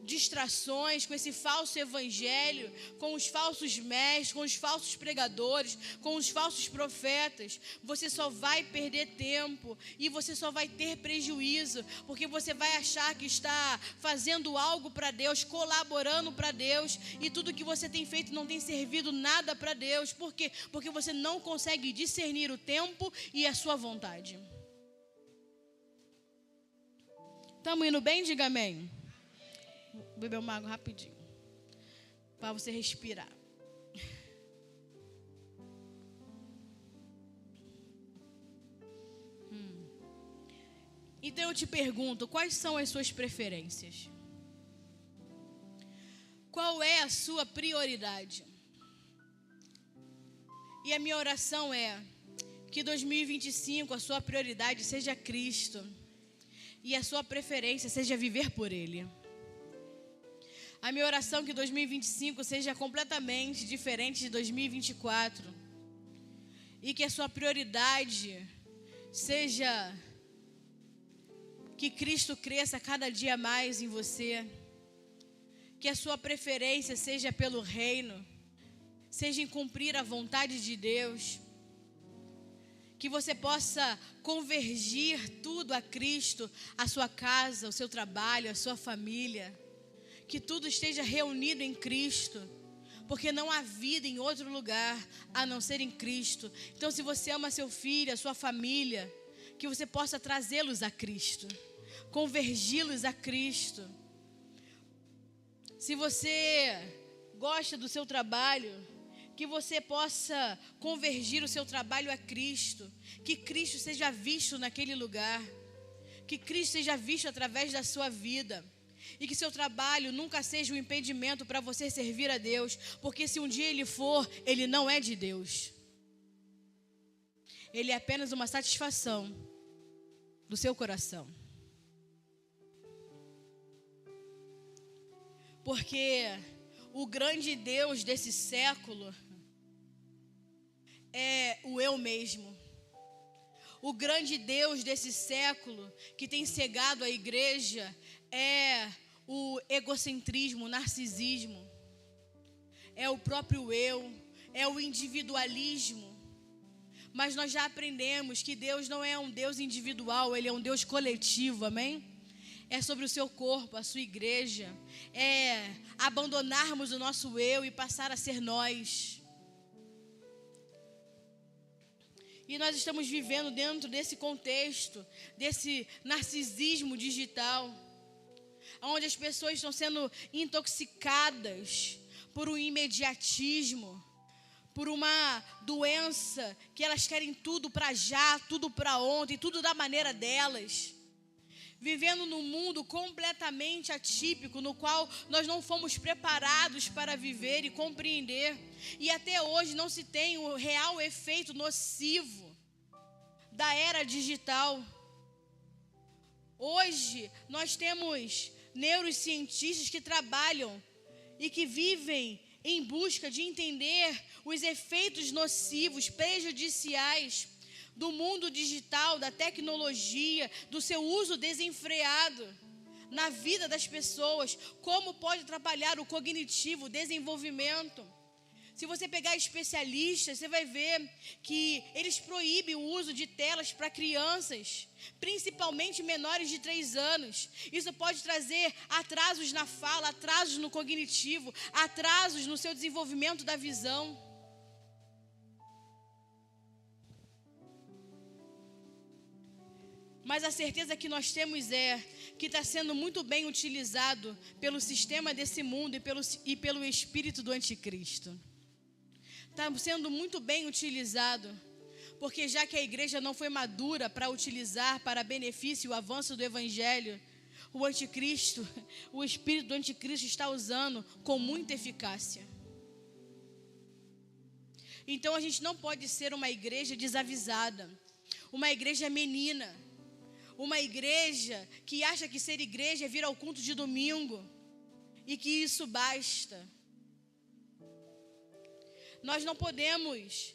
Speaker 2: distrações, com esse falso evangelho, com os falsos mestres, com os falsos pregadores, com os falsos profetas, você só vai perder tempo e você só vai ter prejuízo, porque você vai achar que está fazendo algo para Deus, colaborando para Deus, e tudo que você tem feito não tem servido nada para Deus. Por quê? Porque você não consegue discernir o tempo e a sua vontade. Estamos indo bem? Diga amém. Vou beber uma água rapidinho, para você respirar. Então eu te pergunto, quais são as suas preferências? Qual é a sua prioridade? E a minha oração é que 2025 a sua prioridade seja Cristo e a sua preferência seja viver por Ele. A minha oração é que 2025 seja completamente diferente de 2024 e que a sua prioridade seja que Cristo cresça cada dia mais em você, que a sua preferência seja pelo reino, seja em cumprir a vontade de Deus, que você possa convergir tudo a Cristo, a sua casa, o seu trabalho, a sua família, que tudo esteja reunido em Cristo, porque não há vida em outro lugar a não ser em Cristo. Então, se você ama seu filho, a sua família, que você possa trazê-los a Cristo, convergi-los a Cristo. Se você gosta do seu trabalho, que você possa convergir o seu trabalho a Cristo, que Cristo seja visto naquele lugar, que Cristo seja visto através da sua vida, e que seu trabalho nunca seja um impedimento para você servir a Deus, porque se um dia ele for, ele não é de Deus. Ele é apenas uma satisfação do seu coração. Porque o grande Deus desse século é o eu mesmo. O grande Deus desse século que tem cegado a igreja é o egocentrismo, o narcisismo, é o próprio eu, é o individualismo. Mas nós já aprendemos que Deus não é um Deus individual, Ele é um Deus coletivo, amém? É sobre o seu corpo, a sua igreja, é abandonarmos o nosso eu e passar a ser nós. E nós estamos vivendo dentro desse contexto, desse narcisismo digital, onde as pessoas estão sendo intoxicadas por um imediatismo, por uma doença que elas querem tudo para já, tudo para ontem, tudo da maneira delas. Vivendo num mundo completamente atípico, no qual nós não fomos preparados para viver e compreender. E até hoje não se tem o real efeito nocivo da era digital. Hoje nós temos neurocientistas que trabalham e que vivem em busca de entender os efeitos nocivos, prejudiciais do mundo digital, da tecnologia, do seu uso desenfreado na vida das pessoas, como pode atrapalhar o cognitivo, o desenvolvimento. Se você pegar especialistas, você vai ver que eles proíbem o uso de telas para crianças, principalmente menores de 3 anos. Isso pode trazer atrasos na fala, atrasos no cognitivo, atrasos no seu desenvolvimento da visão. Mas a certeza que nós temos é que está sendo muito bem utilizado pelo sistema desse mundo e pelo espírito do anticristo. Está sendo muito bem utilizado, porque já que a igreja não foi madura para utilizar para benefício e o avanço do evangelho, o anticristo, o espírito do anticristo está usando com muita eficácia. Então a gente não pode ser uma igreja desavisada, uma igreja menina, uma igreja que acha que ser igreja é vir ao culto de domingo e que isso basta. Nós não podemos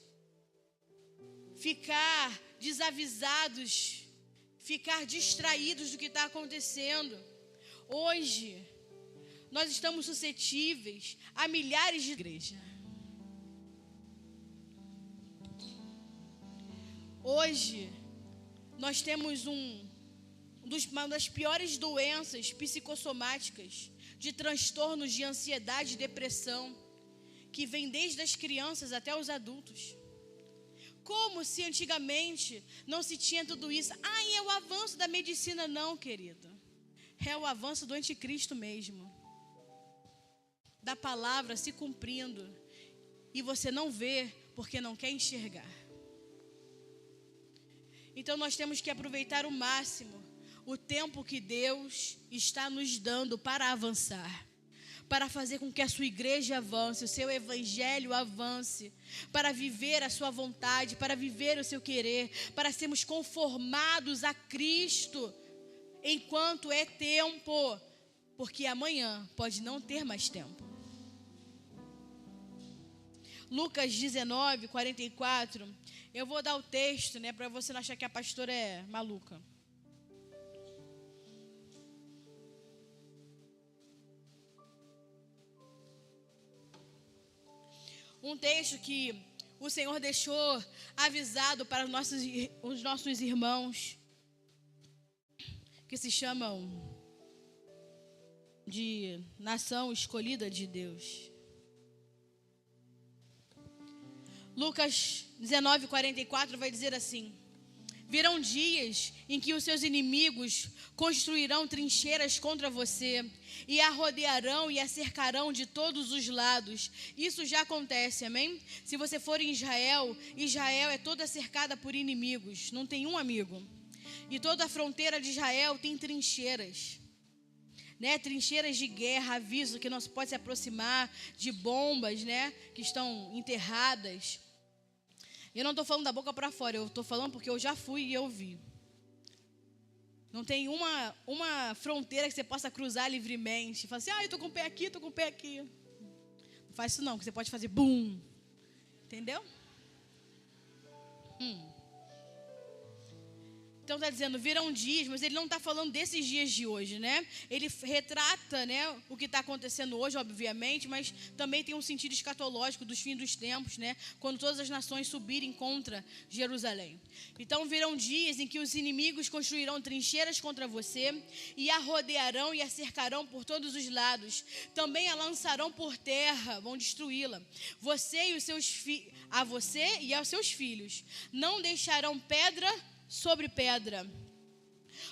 Speaker 2: ficar desavisados, ficar distraídos do que está acontecendo. Hoje, nós estamos suscetíveis a milhares de igrejas. Hoje, nós temos uma das piores doenças psicossomáticas, de transtornos de ansiedade e depressão, que vem desde as crianças até os adultos. Como se antigamente não se tinha tudo isso? É o avanço da medicina. Não, querido. É o avanço do anticristo mesmo. Da palavra se cumprindo. E você não vê porque não quer enxergar. Então nós temos que aproveitar o máximo o tempo que Deus está nos dando para avançar, para fazer com que a sua igreja avance, o seu evangelho avance, para viver a sua vontade, para viver o seu querer, para sermos conformados a Cristo enquanto é tempo, porque amanhã pode não ter mais tempo. Lucas 19, 44, eu vou dar o texto, para você não achar que a pastora é maluca. Um texto que o Senhor deixou avisado para os nossos irmãos, que se chamam de nação escolhida de Deus. Lucas 19, 44 vai dizer assim: virão dias em que os seus inimigos construirão trincheiras contra você e a rodearão e a cercarão de todos os lados. Isso já acontece, amém? Se você for em Israel, Israel é toda cercada por inimigos, não tem um amigo. E toda a fronteira de Israel tem trincheiras, trincheiras de guerra, aviso que não se pode se aproximar, de bombas, que estão enterradas. Eu não estou falando da boca para fora, eu estou falando porque eu já fui e eu vi. Não tem uma fronteira que você possa cruzar livremente. Fala assim, eu estou com o pé aqui, estou com o pé aqui. Não faz isso não, que você pode fazer bum. Entendeu? Então está dizendo, virão dias, mas ele não está falando desses dias de hoje, né? Ele retrata, né, o que está acontecendo hoje, obviamente, mas também tem um sentido escatológico dos fins dos tempos, né? Quando todas as nações subirem contra Jerusalém. Então virão dias em que os inimigos construirão trincheiras contra você e a rodearão e a cercarão por todos os lados. Também a lançarão por terra, vão destruí-la. A você e aos seus filhos. Não deixarão pedra sobre pedra,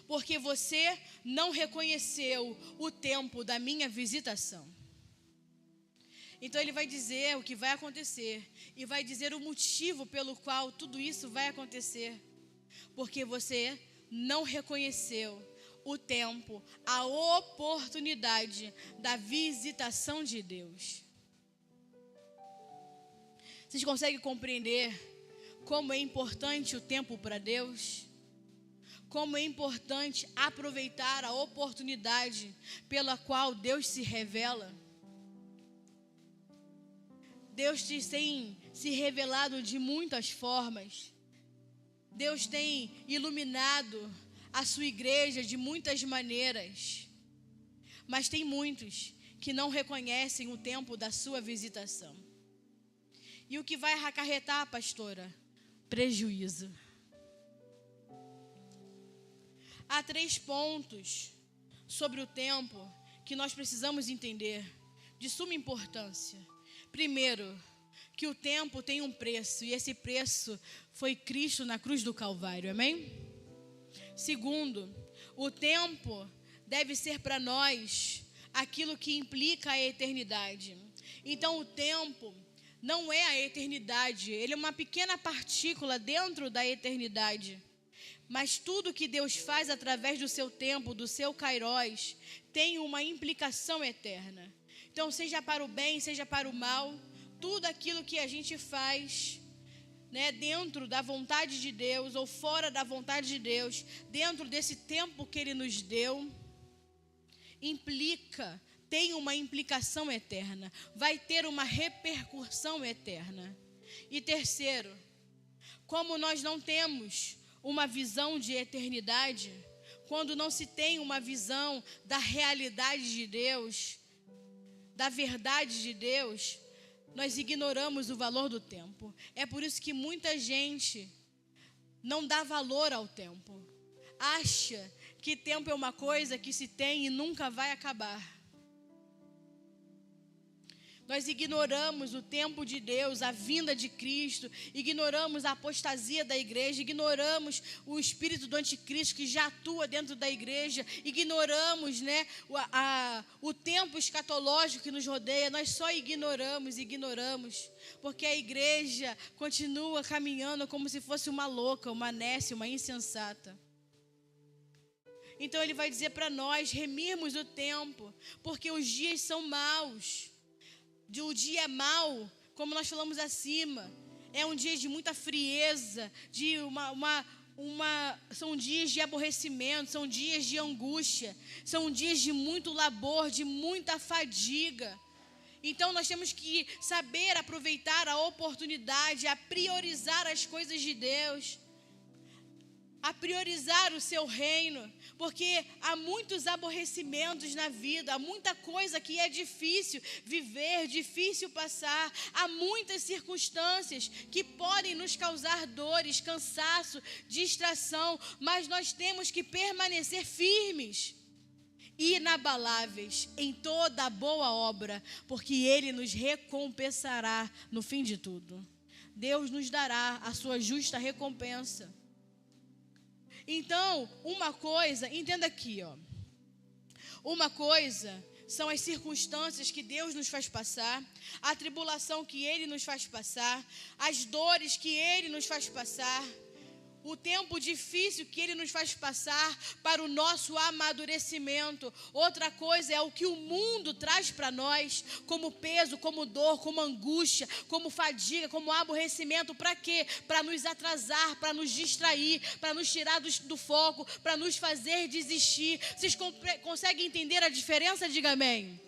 Speaker 2: porque você não reconheceu o tempo da minha visitação. Então ele vai dizer o que vai acontecer e vai dizer o motivo pelo qual tudo isso vai acontecer, porque você não reconheceu o tempo, a oportunidade da visitação de Deus. Vocês conseguem compreender como é importante o tempo para Deus? Como é importante aproveitar a oportunidade pela qual Deus se revela? Deus tem se revelado de muitas formas. Deus tem iluminado a sua igreja de muitas maneiras. Mas tem muitos que não reconhecem o tempo da sua visitação. E o que vai acarretar, pastora? Prejuízo. Há 3 pontos sobre o tempo que nós precisamos entender, de suma importância. Primeiro, que o tempo tem um preço, e esse preço foi Cristo na cruz do Calvário, amém? Segundo, o tempo deve ser para nós aquilo que implica a eternidade. Então o tempo não é a eternidade, ele é uma pequena partícula dentro da eternidade. Mas tudo que Deus faz através do seu tempo, do seu kairos, tem uma implicação eterna. Então, seja para o bem, seja para o mal, tudo aquilo que a gente faz, né, dentro da vontade de Deus ou fora da vontade de Deus, dentro desse tempo que Ele nos deu, tem uma implicação eterna, vai ter uma repercussão eterna. E terceiro, como nós não temos uma visão de eternidade, quando não se tem uma visão da realidade de Deus, da verdade de Deus, nós ignoramos o valor do tempo. É por isso que muita gente não dá valor ao tempo. Acha que tempo é uma coisa que se tem e nunca vai acabar. Nós ignoramos o tempo de Deus, a vinda de Cristo, ignoramos a apostasia da igreja, ignoramos o espírito do anticristo que já atua dentro da igreja, ignoramos, né, o tempo escatológico que nos rodeia. Nós só ignoramos, porque a igreja continua caminhando como se fosse uma louca, uma nécia, uma insensata. Então ele vai dizer para nós remirmos o tempo, porque os dias são maus. O dia é mau, como nós falamos acima, é um dia de muita frieza, são dias de aborrecimento, são dias de angústia, são dias de muito labor, de muita fadiga. Então nós temos que saber aproveitar a oportunidade, a priorizar as coisas de Deus, a priorizar o seu reino, porque há muitos aborrecimentos na vida, há muita coisa que é difícil viver, difícil passar, há muitas circunstâncias que podem nos causar dores, cansaço, distração, mas nós temos que permanecer firmes, inabaláveis em toda a boa obra, porque Ele nos recompensará no fim de tudo. Deus nos dará a sua justa recompensa. Então, uma coisa, entenda aqui, uma coisa são as circunstâncias que Deus nos faz passar, a tribulação que Ele nos faz passar, as dores que Ele nos faz passar, o tempo difícil que Ele nos faz passar para o nosso amadurecimento. Outra coisa é o que o mundo traz para nós, como peso, como dor, como angústia, como fadiga, como aborrecimento. Para quê? Para nos atrasar, para nos distrair, para nos tirar do foco, para nos fazer desistir. Vocês conseguem entender a diferença? Diga amém.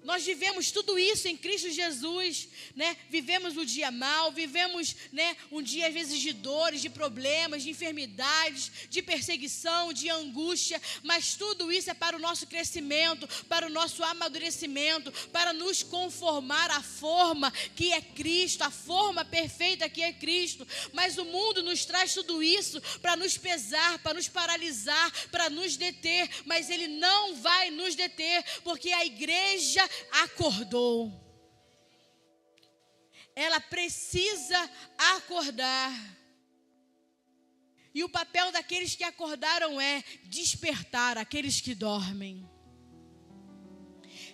Speaker 2: Nós vivemos tudo isso em Cristo Jesus, né? Vivemos o dia mal, vivemos, né, um dia às vezes de dores, de problemas, de enfermidades, de perseguição, de angústia, mas tudo isso é para o nosso crescimento, para o nosso amadurecimento, para nos conformar à forma que é Cristo, a forma perfeita que é Cristo. Mas o mundo nos traz tudo isso para nos pesar, para nos paralisar, para nos deter, mas ele não vai nos deter, porque a igreja acordou. Ela precisa acordar. E o papel daqueles que acordaram é despertar aqueles que dormem,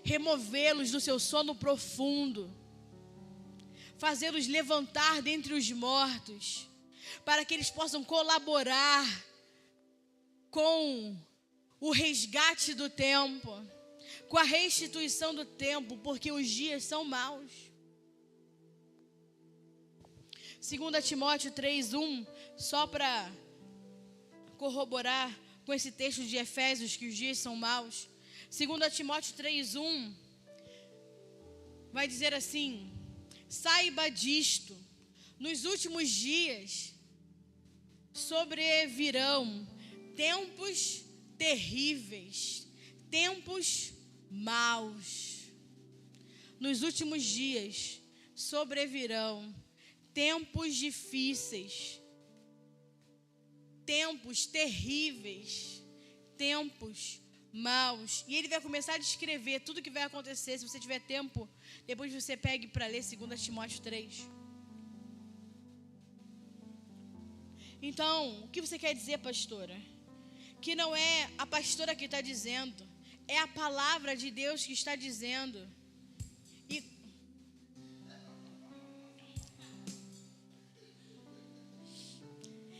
Speaker 2: removê-los do seu sono profundo, fazê-los levantar dentre os mortos, para que eles possam colaborar com o resgate do tempo, com a restituição do tempo, porque os dias são maus. 2 Timóteo 3:1, só para corroborar com esse texto de Efésios, que os dias são maus. 2 Timóteo 3:1 vai dizer assim: saiba disto, nos últimos dias sobrevirão tempos terríveis, tempos maus. Nos últimos dias sobrevirão tempos difíceis, tempos terríveis, tempos maus. E ele vai começar a descrever tudo que vai acontecer. Se você tiver tempo, depois você pegue para ler 2 Timóteo 3. Então, o que você quer dizer, pastora? Que não é a pastora que está dizendo, é a palavra de Deus que está dizendo.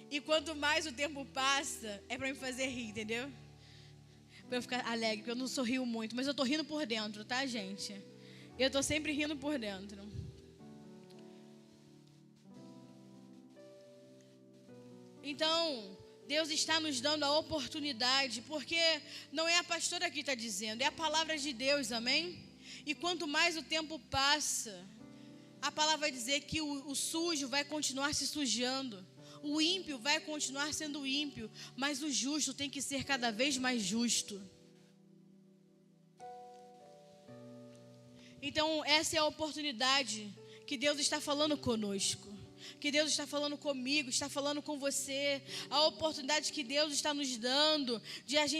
Speaker 2: E quanto mais o tempo passa, é para me fazer rir, entendeu? Para eu ficar alegre, porque eu não sorrio muito, mas eu estou rindo por dentro, tá, gente? Eu estou sempre rindo por dentro. Então, Deus está nos dando a oportunidade, porque não é a pastora que está dizendo, é a palavra de Deus, amém? E quanto mais o tempo passa, a palavra vai dizer que o sujo vai continuar se sujando, o ímpio vai continuar sendo ímpio, mas o justo tem que ser cada vez mais justo. Então, essa é a oportunidade que Deus está falando conosco, que Deus está falando comigo, está falando com você. A oportunidade que Deus está nos dando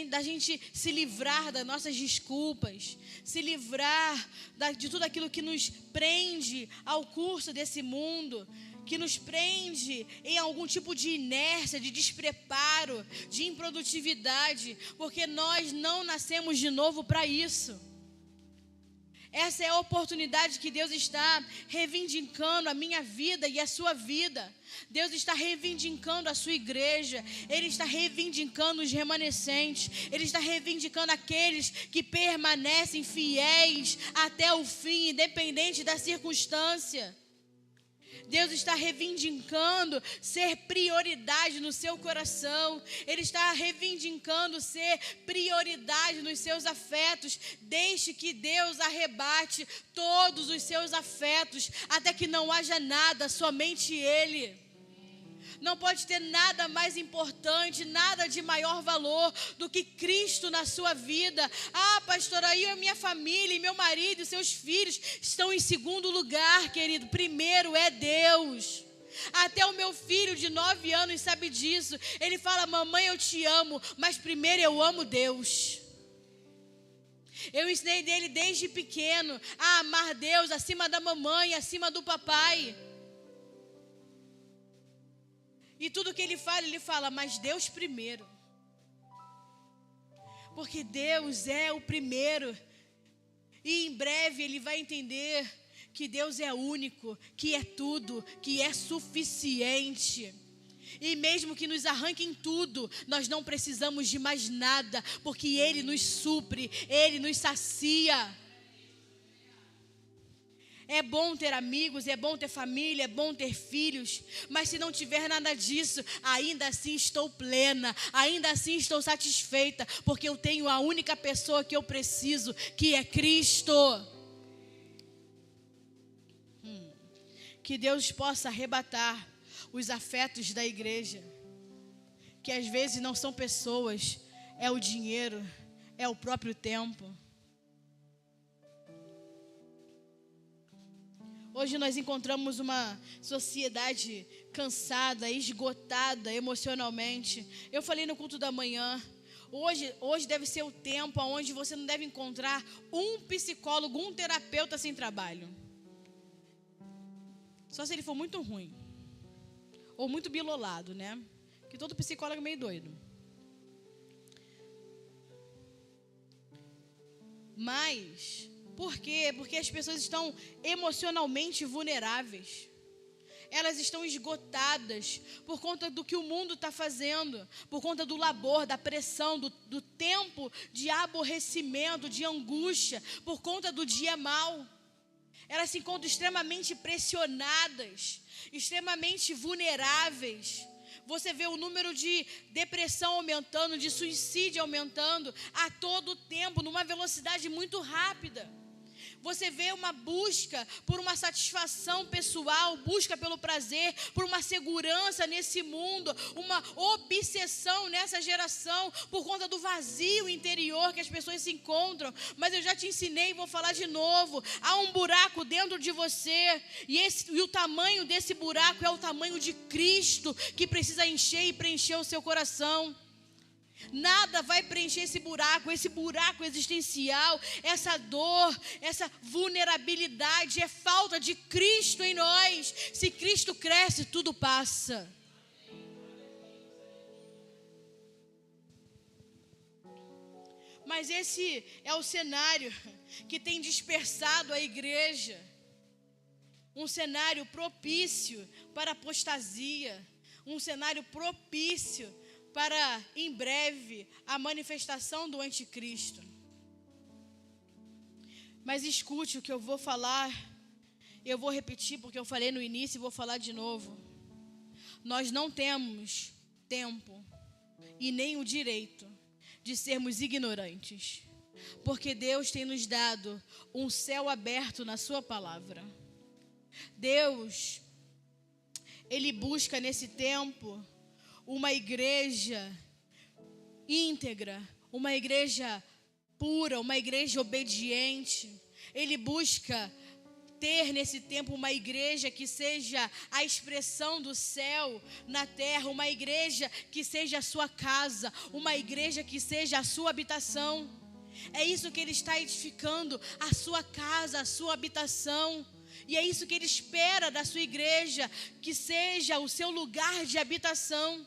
Speaker 2: da gente se livrar das nossas desculpas, se livrar de tudo aquilo que nos prende ao curso desse mundo, que nos prende em algum tipo de inércia, de despreparo, de improdutividade, porque nós não nascemos de novo para isso. Essa é a oportunidade que Deus está reivindicando a minha vida e a sua vida. Deus está reivindicando a sua igreja. Ele está reivindicando os remanescentes. Ele está reivindicando aqueles que permanecem fiéis até o fim, independente da circunstância. Deus está reivindicando ser prioridade no seu coração. Ele está reivindicando ser prioridade nos seus afetos. Deixe que Deus arrebate todos os seus afetos, até que não haja nada, somente Ele. Não pode ter nada mais importante, nada de maior valor do que Cristo na sua vida. Ah, pastora, aí a minha família, e meu marido e seus filhos estão em segundo lugar, querido. Primeiro é Deus. Até o meu filho de 9 anos sabe disso. Ele fala: mamãe, eu te amo, mas primeiro eu amo Deus. Eu ensinei dele desde pequeno a amar Deus acima da mamãe, acima do papai. E tudo que ele fala, mas Deus primeiro. Porque Deus é o primeiro. E em breve ele vai entender que Deus é único, que é tudo, que é suficiente. E mesmo que nos arranquem tudo, nós não precisamos de mais nada, porque Ele nos supre, Ele nos sacia. É bom ter amigos, é bom ter família, é bom ter filhos, mas se não tiver nada disso, ainda assim estou plena, ainda assim estou satisfeita, porque eu tenho a única pessoa que eu preciso, que é Cristo. que Deus possa arrebatar os afetos da igreja, que às vezes não são pessoas, é o dinheiro, é o próprio tempo. Hoje nós encontramos uma sociedade cansada, esgotada emocionalmente. Eu falei no culto da manhã, hoje deve ser o tempo onde você não deve encontrar um psicólogo, um terapeuta sem trabalho. Só se ele for muito ruim. Ou muito bilolado, né? Porque todo psicólogo é meio doido. Mas, por quê? Porque as pessoas estão emocionalmente vulneráveis. Elas estão esgotadas por conta do que o mundo está fazendo, por conta do labor, da pressão, do tempo de aborrecimento, de angústia, por conta do dia mau. Elas se encontram extremamente pressionadas, extremamente vulneráveis. Você vê o número de depressão aumentando, de suicídio aumentando a todo tempo, numa velocidade muito rápida. Você vê uma busca por uma satisfação pessoal, busca pelo prazer, por uma segurança nesse mundo, uma obsessão nessa geração por conta do vazio interior que as pessoas se encontram. Mas eu já te ensinei e vou falar de novo. Há um buraco dentro de você e o tamanho desse buraco é o tamanho de Cristo, que precisa encher e preencher o seu coração. Nada vai preencher esse buraco existencial, essa dor, essa vulnerabilidade, é falta de Cristo em nós. Se Cristo cresce, tudo passa. Mas esse é o cenário que tem dispersado a igreja. Um cenário propício para apostasia, um cenário propício para, em breve, a manifestação do anticristo. Mas escute o que eu vou falar, eu vou repetir porque eu falei no início e vou falar de novo. Nós não temos tempo e nem o direito de sermos ignorantes, porque Deus tem nos dado um céu aberto na sua palavra. Deus, Ele busca nesse tempo uma igreja íntegra, uma igreja pura, uma igreja obediente. Ele busca ter nesse tempo uma igreja que seja a expressão do céu na terra, uma igreja que seja a sua casa, uma igreja que seja a sua habitação. É isso que Ele está edificando, a sua casa, a sua habitação. E é isso que Ele espera da sua igreja, que seja o seu lugar de habitação.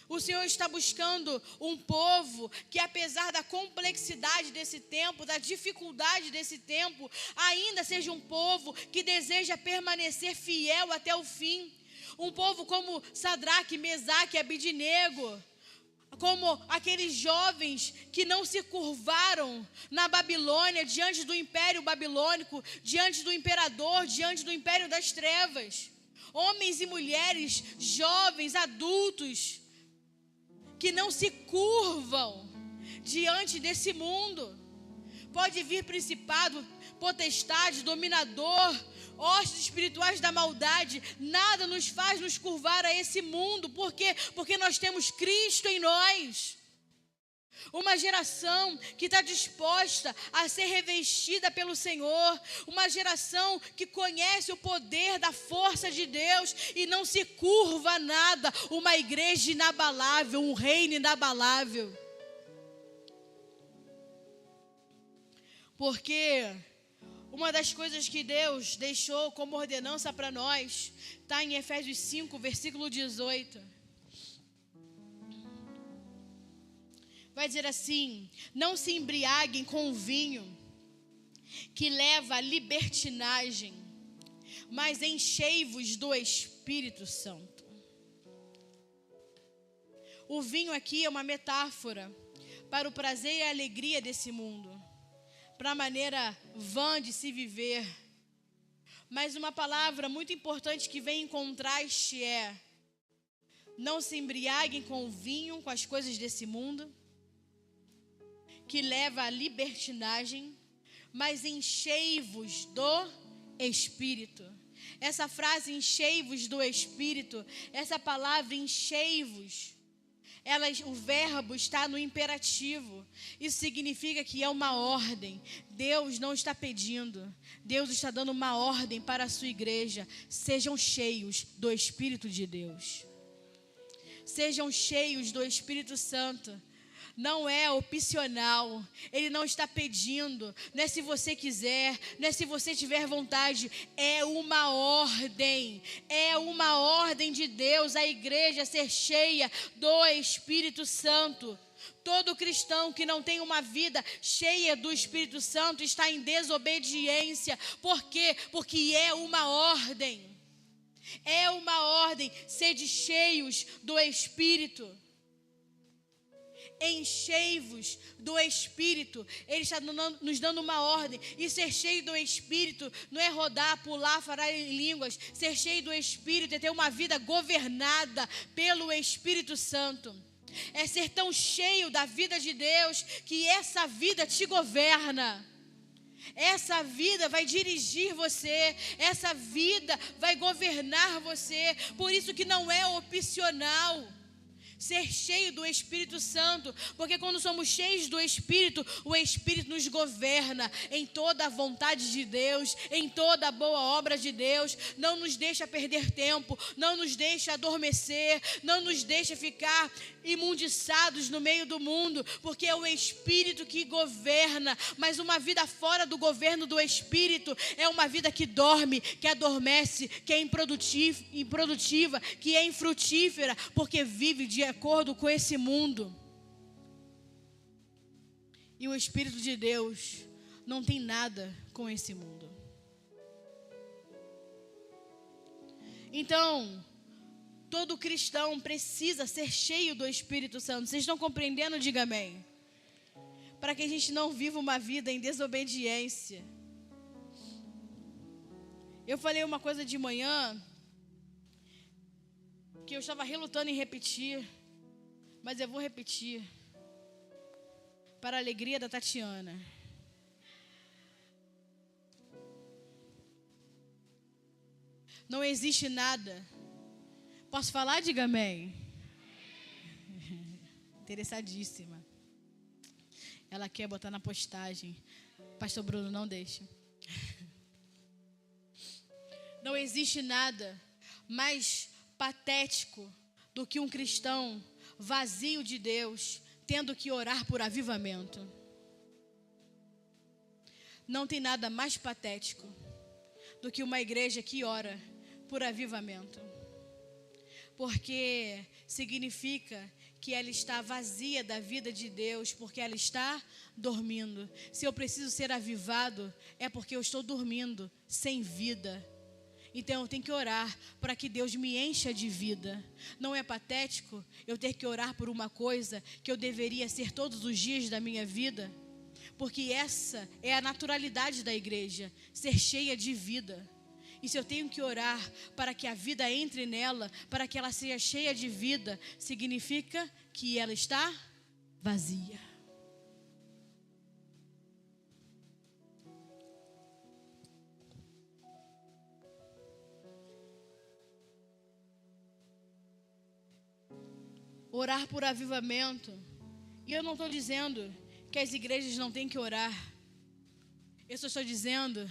Speaker 2: O Senhor está buscando um povo que, apesar da complexidade desse tempo, da dificuldade desse tempo, ainda seja um povo que deseja permanecer fiel até o fim. Um povo como Sadraque, Mesaque e Abidnego, como aqueles jovens que não se curvaram na Babilônia, diante do império babilônico, diante do imperador, diante do império das trevas. Homens e mulheres, jovens, adultos, que não se curvam diante desse mundo. Pode vir principado, potestade, dominador, hostes espirituais da maldade, nada nos faz nos curvar a esse mundo. Por quê? Porque nós temos Cristo em nós. Uma geração que está disposta a ser revestida pelo Senhor, uma geração que conhece o poder da força de Deus e não se curva a nada, uma igreja inabalável, um reino inabalável. Porque uma das coisas que Deus deixou como ordenança para nós está em Efésios 5, versículo 18. Vai dizer assim: não se embriaguem com o vinho que leva à libertinagem, mas enchei-vos do Espírito Santo. O vinho aqui é uma metáfora para o prazer e a alegria desse mundo, para a maneira vã de se viver. Mas uma palavra muito importante que vem em contraste é: não se embriaguem com o vinho, com as coisas desse mundo, que leva à libertinagem, mas enchei-vos do Espírito. Essa frase enchei-vos do Espírito, essa palavra enchei-vos, o verbo está no imperativo. Isso significa que é uma ordem. Deus não está pedindo, Deus está dando uma ordem para a sua igreja. Sejam cheios do Espírito de Deus. Sejam cheios do Espírito Santo. Não é opcional, Ele não está pedindo, não é se você quiser, não é se você tiver vontade, é uma ordem de Deus, a igreja ser cheia do Espírito Santo. Todo cristão que não tem uma vida cheia do Espírito Santo está em desobediência. Por quê? Porque é uma ordem, sede cheios do Espírito. Enchei-vos do Espírito. Ele está nos dando uma ordem. E ser cheio do Espírito não é rodar, pular, falar em línguas. Ser cheio do Espírito é ter uma vida governada pelo Espírito Santo. É ser tão cheio da vida de Deus que essa vida te governa. Essa vida vai dirigir você, essa vida vai governar você. Por isso que não é opcional ser cheio do Espírito Santo, porque quando somos cheios do Espírito, o Espírito nos governa em toda a vontade de Deus, em toda a boa obra de Deus. Não nos deixa perder tempo, não nos deixa adormecer, não nos deixa ficar imundiçados no meio do mundo, porque é o Espírito que governa. Mas uma vida fora do governo do Espírito é uma vida que dorme, que adormece, que é improdutiva, que é infrutífera, porque vive de acordo com esse mundo. E o Espírito de Deus não tem nada com esse mundo. Então, todo cristão precisa ser cheio do Espírito Santo. Vocês estão compreendendo? Diga amém. Para que a gente não viva uma vida em desobediência. Eu falei uma coisa de manhã que eu estava relutando em repetir, mas eu vou repetir para a alegria da Tatiana. Não existe nada. Posso falar? Diga amém. Interessadíssima. Ela quer botar na postagem. Pastor Bruno, não deixa. Não existe nada mais patético do que um cristão vazio de Deus tendo que orar por avivamento. Não tem nada mais patético do que uma igreja que ora por avivamento, porque significa que ela está vazia da vida de Deus, porque ela está dormindo. Se eu preciso ser avivado, é porque eu estou dormindo, sem vida. Então eu tenho que orar para que Deus me encha de vida. Não é patético eu ter que orar por uma coisa que eu deveria ser todos os dias da minha vida? Porque essa é a naturalidade da igreja, ser cheia de vida. E se eu tenho que orar para que a vida entre nela, para que ela seja cheia de vida, significa que ela está vazia. Orar por avivamento. E eu não estou dizendo que as igrejas não têm que orar. Eu só estou dizendo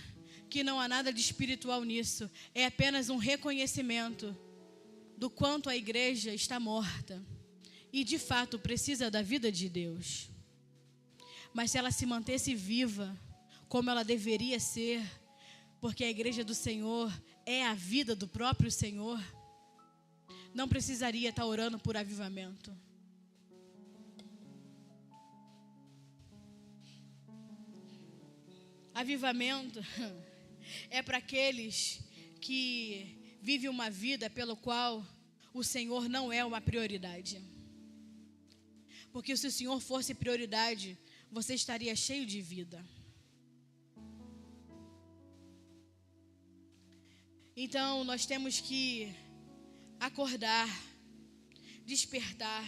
Speaker 2: que não há nada de espiritual nisso. É apenas um reconhecimento do quanto a igreja está morta. E de fato precisa da vida de Deus. Mas se ela se mantesse viva, como ela deveria ser, porque a igreja do Senhor é a vida do próprio Senhor, não precisaria estar orando por avivamento. Avivamento é para aqueles que vivem uma vida pelo qual o Senhor não é uma prioridade. Porque se o Senhor fosse prioridade, você estaria cheio de vida. Então nós temos que acordar, despertar.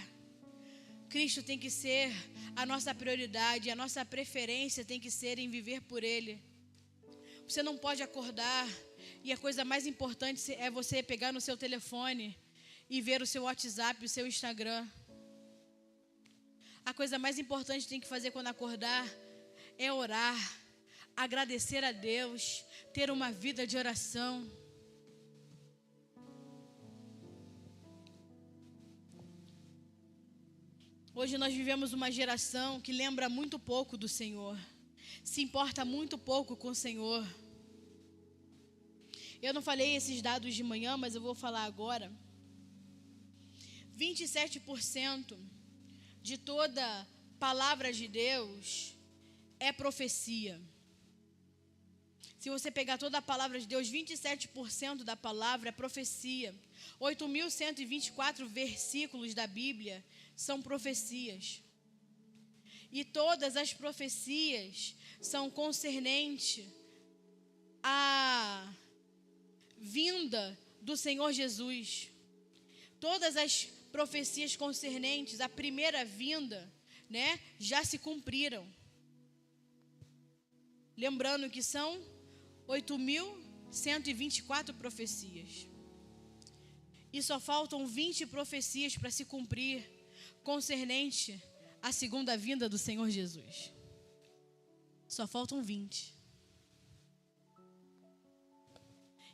Speaker 2: Cristo tem que ser a nossa prioridade, a nossa preferência tem que ser em viver por Ele. Você não pode acordar E a coisa mais importante é você pegar no seu telefone e ver o seu WhatsApp, o seu Instagram. A coisa mais importante que tem que fazer quando acordar é orar, agradecer a Deus, ter uma vida de oração. Hoje nós vivemos uma geração que lembra muito pouco do Senhor, se importa muito pouco com o Senhor. Eu não falei esses dados de manhã, mas eu vou falar agora. 27% de toda palavra de Deus é profecia. Se você pegar toda a palavra de Deus, 27% da palavra é profecia. 8.124 versículos da Bíblia são profecias. E todas as profecias são concernentes à vinda do Senhor Jesus. Todas as profecias concernentes à primeira vinda, já se cumpriram. Lembrando que são 8.124 profecias. E só faltam 20 profecias para se cumprir concernente à segunda vinda do Senhor Jesus. Só faltam 20.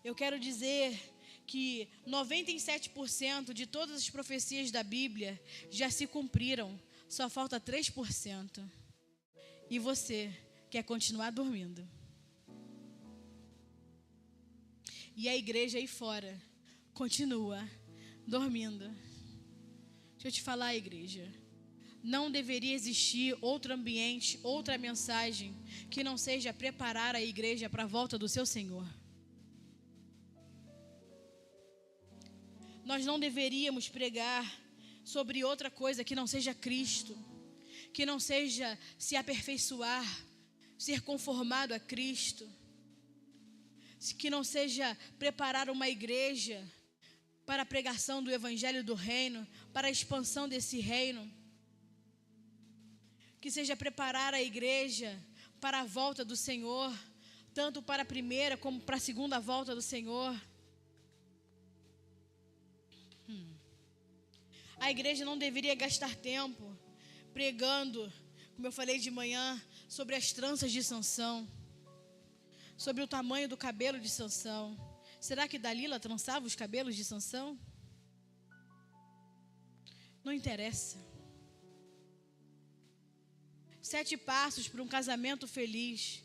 Speaker 2: Eu quero dizer que 97% de todas as profecias da Bíblia já se cumpriram. Só falta 3%. E você quer continuar dormindo. E a igreja aí fora continua dormindo. Deixa eu te falar, igreja. Não deveria existir outro ambiente, outra mensagem que não seja preparar a igreja para a volta do seu Senhor. Nós não deveríamos pregar sobre outra coisa que não seja Cristo, que não seja se aperfeiçoar, ser conformado a Cristo, que não seja preparar uma igreja para a pregação do Evangelho do Reino, para a expansão desse reino, que seja preparar a igreja para a volta do Senhor, tanto para a primeira como para a segunda volta do Senhor. A igreja não deveria gastar tempo pregando, como eu falei de manhã, sobre as tranças de Sansão, sobre o tamanho do cabelo de Sansão. Será que Dalila trançava os cabelos de Sansão? Não interessa. 7 passos para um casamento feliz.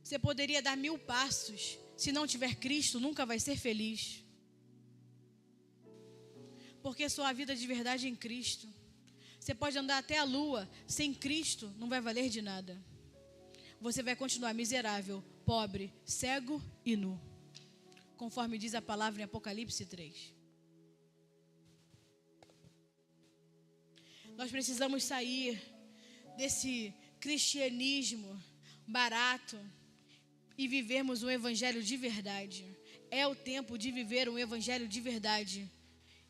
Speaker 2: Você poderia dar 1000 passos. Se não tiver Cristo, nunca vai ser feliz. Porque só a vida de verdade é em Cristo. Você pode andar até a lua, sem Cristo não vai valer de nada. Você vai continuar miserável, pobre, cego e nu. Conforme diz a palavra em Apocalipse 3. Nós precisamos sair desse cristianismo barato e vivermos um evangelho de verdade. É o tempo de viver um evangelho de verdade.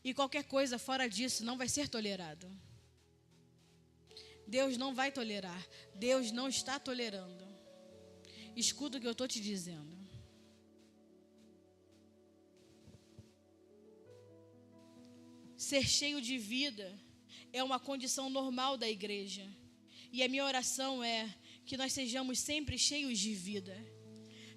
Speaker 2: E qualquer coisa fora disso não vai ser tolerado. Deus não vai tolerar. Deus não está tolerando. Escuta o que eu estou te dizendo. Ser cheio de vida é uma condição normal da igreja. E a minha oração é que nós sejamos sempre cheios de vida.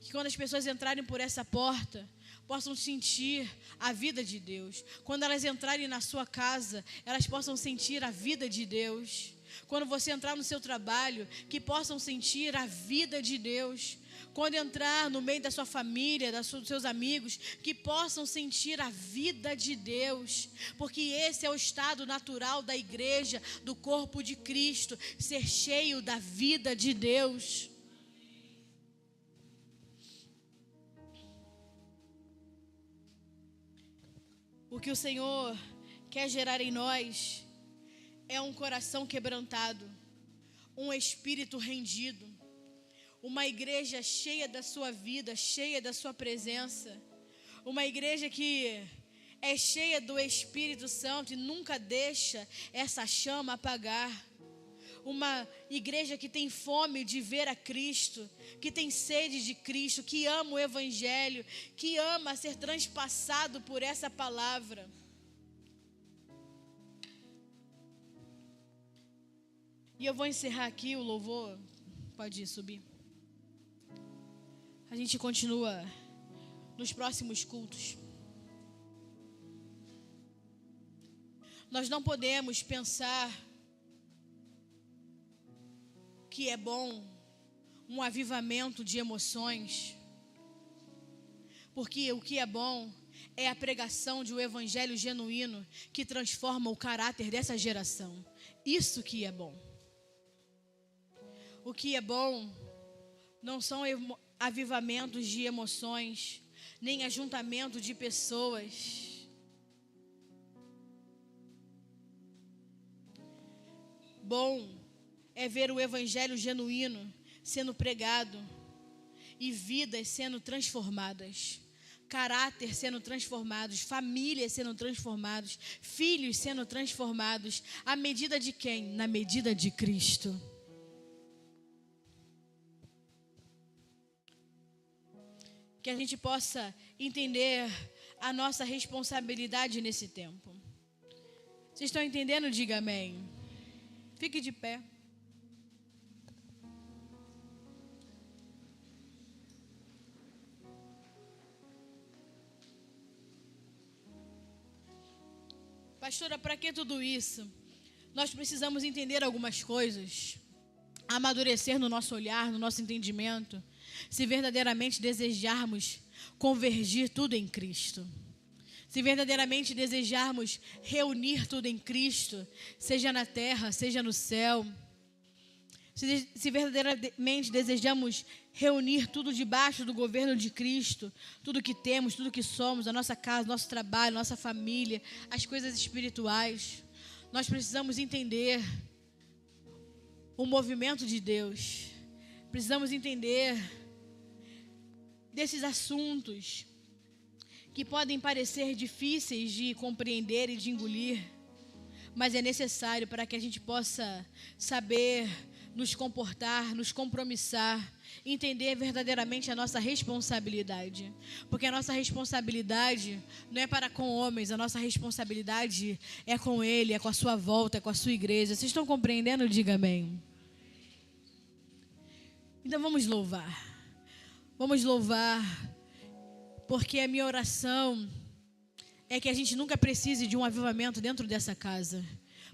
Speaker 2: Que quando as pessoas entrarem por essa porta, possam sentir a vida de Deus. Quando elas entrarem na sua casa, elas possam sentir a vida de Deus. Quando você entrar no seu trabalho, que possam sentir a vida de Deus. Quando entrar no meio da sua família, dos seus amigos, que possam sentir a vida de Deus. Porque esse é o estado natural da igreja, do corpo de Cristo, ser cheio da vida de Deus. O que o Senhor quer gerar em nós é um coração quebrantado, um espírito rendido, uma igreja cheia da sua vida, cheia da sua presença, uma igreja que é cheia do Espírito Santo e nunca deixa essa chama apagar, uma igreja que tem fome de ver a Cristo, que tem sede de Cristo, que ama o Evangelho, que ama ser transpassado por essa palavra. E eu vou encerrar aqui o louvor. Pode subir. A gente continua nos próximos cultos. Nós não podemos pensar que é bom um avivamento de emoções, porque o que é bom é a pregação de um evangelho genuíno que transforma o caráter dessa geração. Isso que é bom. O que é bom não são avivamentos de emoções, nem ajuntamento de pessoas. Bom é ver o evangelho genuíno sendo pregado e vidas sendo transformadas, caráter sendo transformados, famílias sendo transformados, filhos sendo transformados. À medida de quem? Na medida de Cristo. Que a gente possa entender a nossa responsabilidade nesse tempo. Vocês estão entendendo? Diga amém. Fique de pé. Pastora, para que tudo isso? Nós precisamos entender algumas coisas, amadurecer no nosso olhar, no nosso entendimento, se verdadeiramente desejarmos convergir tudo em Cristo. Se verdadeiramente desejarmos reunir tudo em Cristo, seja na terra, seja no céu. Se verdadeiramente desejamos reunir tudo debaixo do governo de Cristo, tudo que temos, tudo que somos, a nossa casa, nosso trabalho, nossa família, as coisas espirituais, nós precisamos entender o movimento de Deus. Precisamos entender desses assuntos que podem parecer difíceis de compreender e de engolir, mas é necessário para que a gente possa saber nos comportar, nos compromissar, entender verdadeiramente a nossa responsabilidade. Porque a nossa responsabilidade não é para com homens, a nossa responsabilidade é com Ele, é com a sua volta, é com a sua igreja. Vocês estão compreendendo? Diga amém. Então vamos louvar. Vamos louvar, porque a minha oração é que a gente nunca precise de um avivamento dentro dessa casa,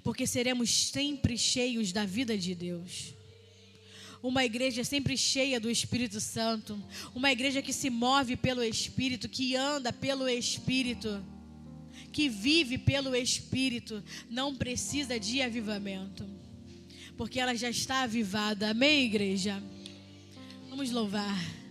Speaker 2: porque seremos sempre cheios da vida de Deus. Uma igreja sempre cheia do Espírito Santo, uma igreja que se move pelo Espírito, que anda pelo Espírito, que vive pelo Espírito, não precisa de avivamento, porque ela já está avivada. Amém, igreja? Vamos louvar.